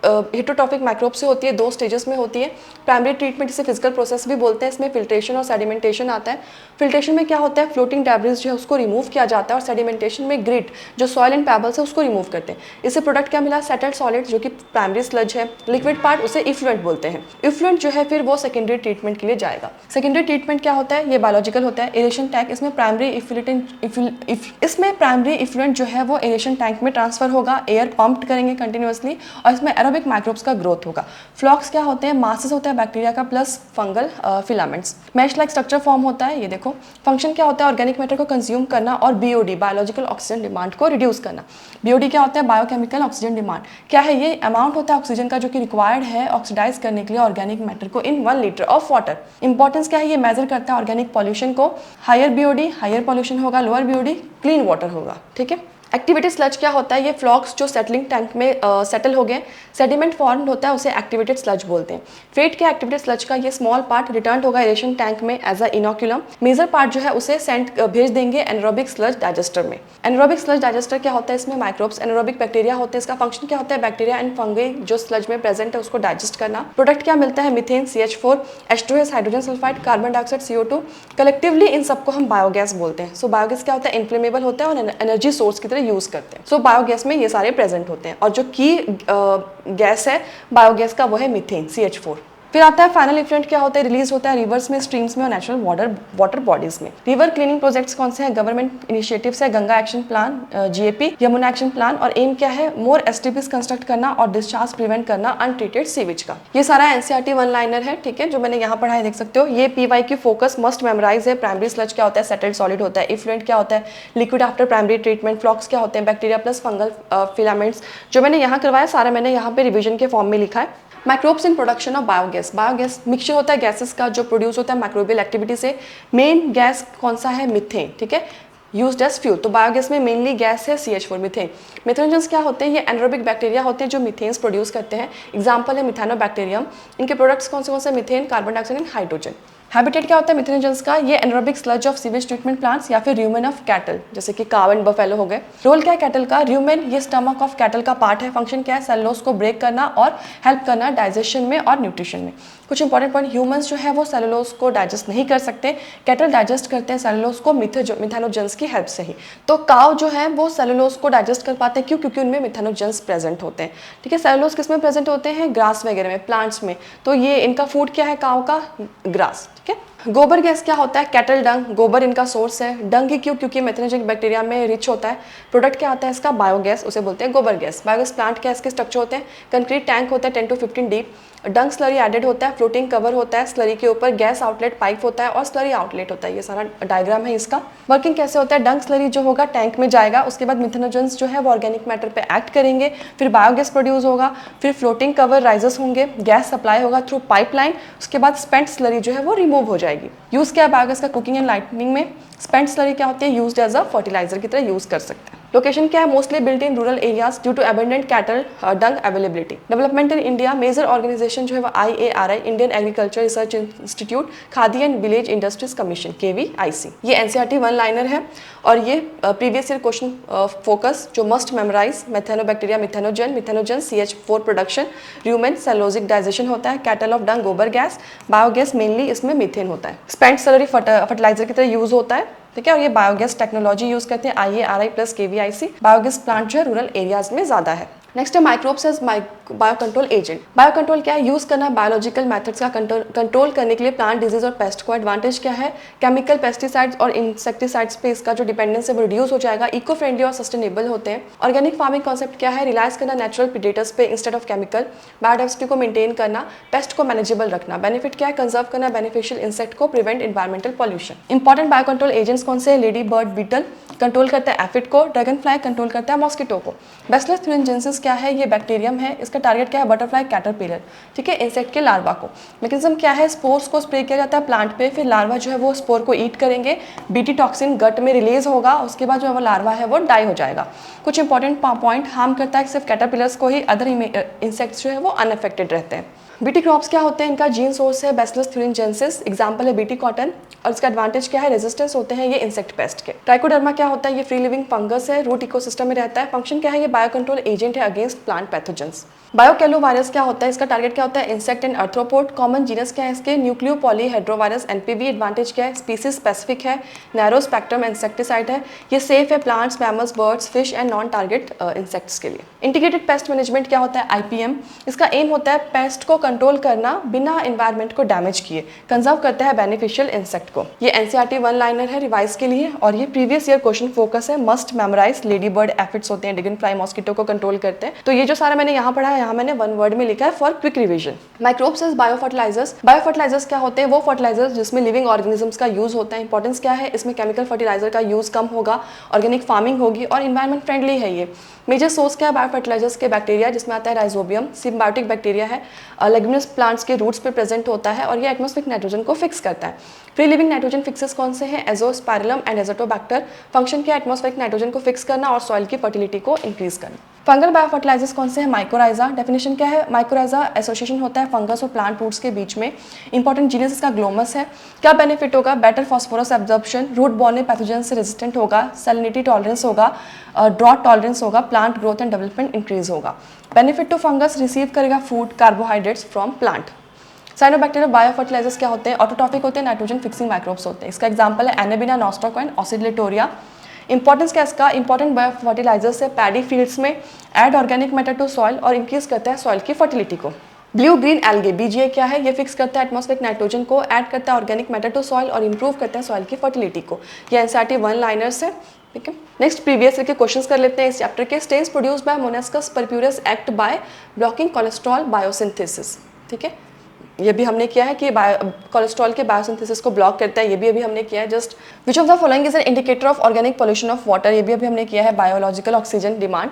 हेटेरोट्रॉफिक माइक्रोब से होती है, 2 स्टेजेस में होती है। प्राइमरी ट्रीटमेंट जिसे फिजिकल प्रोसेस भी बोलते हैं, इसमें फिल्ट्रेशन और सेडिमेंटेशन आता है। फिल्ट्रेशन में क्या होता है, फ्लोटिंग डेब्रिस जो है उसको रिमूव किया जाता है, और सेडिमेंटेशन में ग्रिट जो सॉइल एंड पेबल्स है उसको रिमूव करते हैं। इससे प्रोडक्ट क्या मिला, सेटल्ड सॉलिड जो कि प्राइमरी स्लज है। लिक्विड पार्ट उसे इफ्लुएंट बोलते हैं। इफ्लुएंट जो है फिर वो सेकेंडरी ट्रीटमेंट के लिए जाएगा। सेकेंडरी ट्रीटमेंट क्या होता है, ये बायोलॉजिकल होता है। एरेशन टैंक, इसमें प्राइमरी इफ्लुएंट जो है वो एरेशन टैंक में ट्रांसफर होगा, एयर पंप्ड करेंगे कंटिन्यूअसली, और इसमें एरोबिक माइक्रोब्स का ग्रोथ होगा। फ्लॉक्स क्या होते हैं, मासेस होता है बैक्टीरिया का plus fungal filaments. Mesh like structure form होता है, ये देखो। फंक्शन क्या होता है, ऑर्गेनिक मैटर को कंज्यूम करना, और बीओडी बायोलॉजिकल ऑक्सीजन डिमांड को रिड्यूस करना। बीओडी क्या होता है, बायोकेमिकल ऑक्सीजन डिमांड क्या है, ये अमाउंट होता है ऑक्सीजन का जो कि रिक्वायर्ड है ऑक्सीडाइज करने के लिए ऑर्गेनिक मैटर को इन 1 लीटर ऑफ वाटर। इंपॉर्टेंस क्या है, ये मेजर करता है ऑर्गेनिक पॉल्यूशन को। हायर बीओडी हायर पॉल्यूशन होगा, लोअर बीओडी क्लीन वाटर होगा, ठीक है। एक्टिवेटेड स्लज क्या होता है, ये फ्लॉक्स जो सेटलिंग टैंक में सेटल हो गए, सेडिमेंट फॉर्म होता है, उसे एक्टिवेटेड स्लज बोलते हैं। फेट क्या एक्टिवेटेड स्लज का, ये स्मॉल पार्ट रिटर्न होगा एरेशन टैंक में as a inoculum. Major part जो है उसे भेज देंगे एनारोबिक स्लज डाइजेस्टर में। एनारोबिक स्लज डाइजेस्टर क्या होता है, इसमें माइक्रोब्स एनारोबिक बैक्टीरिया होते हैं। इसका फंक्शन क्या होता है, बैक्टीरिया एंड फंगी जो स्लज में प्रेजेंट है उसको डाइजेस्ट करना। प्रोडक्ट क्या मिलता है, methane CH4, H2S hydrogen sulphide, carbon dioxide CO2। Collectively इन सबको हम बायोगैस बोलते हैं। सो बायोगैस क्या होता है, इनफ्लेमेबल होता है और एनर्जी सोर्स की तरह यूज करते हैं। सो बायोगैस में ये सारे प्रेजेंट होते हैं, और जो की गैस है बायोगैस का वो है मीथेन CH4। फिर आता है फाइनल इफ्लुएंट क्या होता है, रिलीज होता है रिवर्स में, स्ट्रीम्स में और नेचुरल वाटर बॉडीज में। रिवर क्लीनिंग प्रोजेक्ट्स कौन से हैं, गवर्नमेंट इनिशिएटिव्स है, Ganga action plan, GAP, Yamuna action plan, और एम क्या है, मोर STPs कंस्ट्रक्ट करना और डिस्चार्ज प्रिवेंट करना अनट्रीटेड सीवेज का। ये सारा NCERT वन लाइनर है, ठीक है, जो मैंने यहाँ पढ़ा है, देख सकते हो। ये PY की फोकस मस्ट मेमोराइज है। प्राइमरी स्लज क्या होता है, सेटल्ड सॉलिड होता है। इफ्लुएंट क्या होता है, लिक्विड आफ्टर प्राइमरी ट्रीटमेंट। फ्लॉक्स क्या होते हैं, बैक्टीरिया प्लस फंगल फिलामेंट्स। जो मैंने यहाँ करवाया सारा मैंने यहाँ पे रिविजन के फॉर्म में लिखा है। Microbes in production of biogas. Biogas mixture होता है गैसेस का जो प्रोड्यूस होता है माइक्रोबियल एक्टिविटी से। मेन गैस कौन सा है, मीथेन, ठीक है, यूज्ड एज फ्यूल। तो बायोगैस में मेनली गैस है CH4 मीथेन। मिथेनोजेंस क्या होते हैं, ये एनारोबिक बैक्टीरिया होते हैं जो मीथेन्स प्रोड्यूस करते हैं। एग्जांपल है मिथानोबैक्टीरियम। इनके प्रोडक्ट्स कौन से methane, carbon dioxide and hydrogen. Habitat क्या होता है मिथेनोजेंस का, ये anaerobic sludge of sewage treatment plants या फिर र्यूमेन ऑफ कैटल, जैसे कि काव एंड बफेलो हो गए। रोल क्या है कैटल का, र्यूमेन ये स्टमक ऑफ कैटल का पार्ट है। फंक्शन क्या है, सेलुलोज को ब्रेक करना और हेल्प करना डाइजेशन में और न्यूट्रिशन में। कुछ इंपॉर्टेंट पॉइंट, ह्यूमंस जो है वो सेलुलोज को डाइजेस्ट नहीं कर सकते, कैटल डाइजेस्ट करते हैं सेलुलोज को मिथेनोजेंस की हेल्प से ही। तो काव जो है वो सेलुलोज को डाइजेस्ट कर पाते हैं, क्यों, क्योंकि उनमें मिथेनोजेंस प्रेजेंट होते हैं, ठीक है। सेलुलोज किस में प्रेजेंट होते हैं, ग्रास वगैरह में, प्लांट्स में। तो ये इनका फूड क्या है काव का, ग्रास, ठीक है। गोबर गैस क्या होता है, कैटल डंग, गोबर इनका सोर्स है। डंग ही क्यों, क्योंकि मेथनोजेनिक बैक्टीरिया में रिच होता है। प्रोडक्ट क्या आता है इसका, बायोगैस, उसे बोलते हैं गोबर गैस। बायोगैस प्लांट क्या इसके स्ट्रक्चर होते हैं, कंक्रीट टैंक होता है 10 to 15 deep, dung slurry added होता है, फ्लोटिंग कवर होता है, स्लरी के ऊपर गैस आउटलेट पाइप होता है और स्लरी आउटलेट होता है। ये सारा डायग्राम है इसका। वर्किंग कैसे होता है, डंग स्लरी जो होगा टैंक में जाएगा, उसके बाद मिथेनोजेंस जो है वो ऑर्गेनिक मैटर पे एक्ट करेंगे, फिर बायोगैस प्रोड्यूस होगा, फिर फ्लोटिंग कवर राइजेस होंगे, गैस सप्लाई होगा थ्रू पाइपलाइन, उसके बाद स्पेंट स्लरी जो है वो रिमूव हो जाएगी। यूज क्या है बायोगैस का, कुकिंग एंड लाइटनिंग में। स्पेंट स्लरी क्या होती है, यूज्ड एज अ फर्टिलाइजर की तरह यूज कर सकते हैं। लोकेशन क्या है, mostly built in rural areas due to abundant cattle dung availability. Development in India, major organisation जो है वो IARI, Indian agriculture research institute, Khadi and village industries commission, KVIC। ये एनसीईआरटी वन लाइनर है और ये प्रीवियस ईयर क्वेश्चन फोकस जो must memorise, methanobacteria methanogen CH4 production, rumen cellulosic digestion होता है, कैटल ऑफ डंग गोबर गैस, बायोगैस मेनली इसमें methane होता है, स्पेंट स्लरी फर्टिलाइजर की तरह यूज होता है, ठीक है। और ये बायोगैस टेक्नोलॉजी यूज करते हैं IARI plus KVIC। Biogas plant जो है रूरल एरियाज में ज्यादा है। नेक्स्ट है microbes as bio control agent. Bio control क्या है, यूज करना बायोलॉजिकल मेथड्स का कंट्रोल करने के लिए प्लांट डिजीज और पेस्ट को। एडवांटेज क्या है, केमिकल पेस्टिसाइड्स और इंसेक्टिसाइड्स पे इसका जो डिपेंडेंस है वो रिड्यूस हो जाएगा, इको फ्रेंडली और सस्टेनेबल होते हैं। ऑर्गेनिक फार्मिंग कॉन्सेप्ट क्या है, रिलाइज करना नेचुरल प्रीडेटर्स पे इंस्टेड ऑफ केमिकल, बायोडाइवर्सिटी को मेंटेन करना, पेस्ट को मैनेजेबल रखना। बेनिफिट क्या है, कंजर्व करना बेनिफिशियल इंसेक्ट को, prevent environmental pollution. Important bio control agents कौन से, लेडी बर्ड बीटल कंट्रोल करता है एफिड को, ड्रैगन फ्लाई कंट्रोल करता है मॉस्किटो को। बैसिलस thuringiensis क्या है, ये बैक्टीरियम है, इसका टारगेट क्या है, बटरफ्लाई कैटरपिलर, ठीक है, इंसेक्ट के लार्वा को। मैकेनिज्म क्या है, स्पोर्स को स्प्रे किया जाता है प्लांट पे, फिर लार्वा जो है वो स्पोर को ईट करेंगे, बीटी टॉक्सिन गट में रिलीज होगा, उसके बाद जो है वो लार्वा है वो डाई हो जाएगा। कुछ इंपॉर्टेंट पॉइंट, हार्म करता है सिर्फ कैटरपिलर्स को ही, अदर इंसेक्ट्स जो है वो अनअफेक्टेड रहते हैं। बीटी क्रॉप्स क्या होते हैं, इनका जीन सोर्स है बैसिलस thuringiensis, एग्जांपल है बीटी कॉटन, और इसका एडवांटेज क्या है, रेजिस्टेंस होते हैं ये इंसेक्ट पेस्ट के। ट्राइकोडर्मा क्या होता है, ये फ्री लिविंग फंगस है, रूट इकोसिस्टम में रहता है। फंक्शन क्या है, ये बायो कंट्रोल एजेंट है अगेंस्ट प्लांट पैथोजेंस। बायोकेलोवायरस क्या होता है, इसका टारगेट क्या होता है, insect and arthropod. Common genus क्या है इसके, न्यूक्लियो पॉलीहेड्रोवायरस NPV। एडवांटेज क्या है, स्पीसीज स्पेसिफिक है, नैरो स्पेक्ट्रम इंसेक्टिसाइड है, ये सेफ है plants, mammals, birds, fish and non target insects के लिए। इंटीग्रेटेड पेस्ट मैनेजमेंट क्या होता है, IPM, इसका एम होता है पेस्ट को कंट्रोल करना बिना एनवायरनमेंट को डैमेज किए, कंजर्व करता है बेनिफिशियल इंसेक्ट को। ये एनसीईआरटी वन लाइनर है रिवाइज के लिए, और ये प्रीवियस ईयर क्वेश्चन फोकस है, must memorise. Ladybird aphids होते हैं, ड्रैगन फ्लाई मॉस्किटो को कंट्रोल करते हैं। तो ये जो सारा मैंने यहाँ पढ़ा है, यहाँ मैंने वन वर्ड में लिखा है for quick revision. Microbes as biofertilisers. Biofertilisers क्या होते हैं, वो फर्टिलाइजर्स जिसमें लिविंग ऑर्गेनिजम्स का यूज होता है। इंपॉर्टेंस क्या है, इसमें केमिकल फर्टिलाइजर का यूज कम होगा, ऑर्गेनिक फार्मिंग होगी और इन्वायरमेंट फ्रेंडली है ये। मेजर सोर्स क्या है बायोफर्टिलाइजर्स के, बैक्टीरिया, जिसमें आता है राइजोबियम, सिम्बायोटिक बैक्टीरिया है, लेग्यूमिनस प्लांट्स के रूट्स पे प्रेजेंट होता है और ये एटमॉस्फेरिक नाइट्रोजन को फिक्स करता है। फ्री लिविंग नाइट्रोजन फिक्सेस कौन से हैं, एजोस्पाइरलम एंड एजोटोबैक्टर। फंक्शन क्या है, एटमॉस्फेरिक नाइट्रोजन को फिक्स करना और सॉइल की फर्टिलिटी को इंक्रीज करना। फंगल बायोफर्टिलाइजर्स कौन से हैं, माइकोराइजा। डेफिनेशन क्या है, माइकोराइजा एसोसिएशन होता है फंगस और प्लांट रूट्स के बीच में। इंपॉर्टेंट जीनस इसका ग्लोमस है। क्या बेनिफिट होगा, better phosphorus absorption, root borne pathogen से रेजिस्टेंट होगा, सैलिनिटी टॉलरेंस होगा, ड्रॉट टॉलरेंस होगा, plant growth and development increase होगा। बेनिफिट टू फंगस, रिसीव करेगा food carbohydrates from plant. Cyanobacterial biofertilisers क्या होते हैं, ऑटोट्रॉफिक होते हैं, नाइट्रोजन फिक्सिंग माइक्रोब्स होते हैं। इसका एग्जांपल है एनेबिना, नॉस्ट्रोकॉइन, ऑसिलेटोरिया। इंपॉर्टेंस क्या है इसका, इंपॉर्टेंट बायोफर्टिलाइजर्स है पैडी फील्ड्स में, add organic matter to soil और इंक्रीज करता है सॉइल की फर्टिलिटी को। ब्लू ग्रीन एल्गे, BGA क्या है, ये फिक्स करता है एटमॉस्फेरिक नाइट्रोजन को, ऐड करता है ऑर्गेनिक मैटर टू सॉइल और इंप्रूव करता है सॉइल की फर्टिलिटी को। ये एनसीईआरटी वन लाइनर्स है, ठीक है। नेक्स्ट प्रीवियस ईयर के क्वेश्चंस कर लेते हैं इस चैप्टर के। Statins produced by monascus purpureus act by blocking cholesterol biosynthesis, ठीक है। ये भी हमने किया है कि कोलेस्ट्रॉल के बायोसिंथेसिस को ब्लॉक करता है, ये भी अभी हमने किया है just. Which of the following is an indicator of organic pollution of water, ये भी अभी हमने किया है। Biological oxygen demand.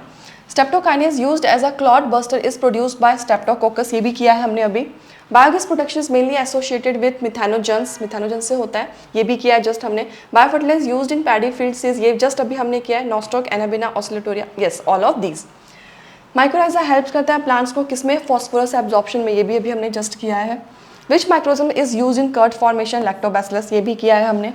Streptokinase used as a clot buster is produced by streptococcus, ये भी किया है हमने अभी। Biogas production is mainly associated with methanogens, methanogen से होता है, ये भी किया है जस्ट हमने। Biofertilizers used in paddy fields is, ये जस्ट अभी हमने किया है। Nostoc, anabaena, oscillatoria, yes all of these. Mycorrhiza help करता है प्लांट्स को किसमें, फॉस्फोरस एब्जॉर्प्शन में, ये भी अभी हमने जस्ट किया है। Which microorganism is use in curd formation, lactobacillus, ये भी किया है हमने।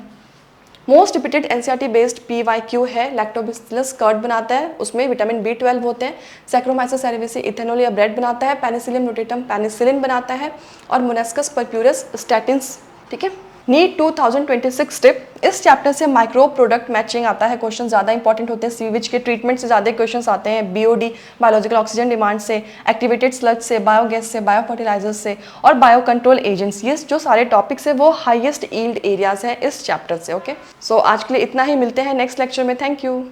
Most repeated NCERT based PYQ है, लैक्टोबैसिलस कर्ड बनाता है, उसमें विटामिन B12 होते हैं। सैक्रोमाइसिस सेरेविसी इथेनॉल या ब्रेड बनाता है। पेनिसिलियम नोटेटम पेनिसिलिन बनाता है और मोनेस्कस परप्यूरस स्टैटिन्स, ठीक है। नीट 2026 टिप, इस चैप्टर से माइक्रो प्रोडक्ट मैचिंग आता है, क्वेश्चन ज़्यादा इंपॉर्टेंट होते हैं। सीविच के ट्रीटमेंट से ज़्यादा क्वेश्चंस आते हैं, BOD बायोलॉजिकल ऑक्सीजन डिमांड से, एक्टिवेटेड स्लज से, बायोगैस से, बायोफर्टिलाइजर्स से और बायो कंट्रोल एजेंट्स, ये जो सारे टॉपिक्स है वो हाईएस्ट यील्ड एरियाज है इस चैप्टर से। ओके, सो आज के लिए इतना ही, मिलते हैं नेक्स्ट लेक्चर में। Thank you.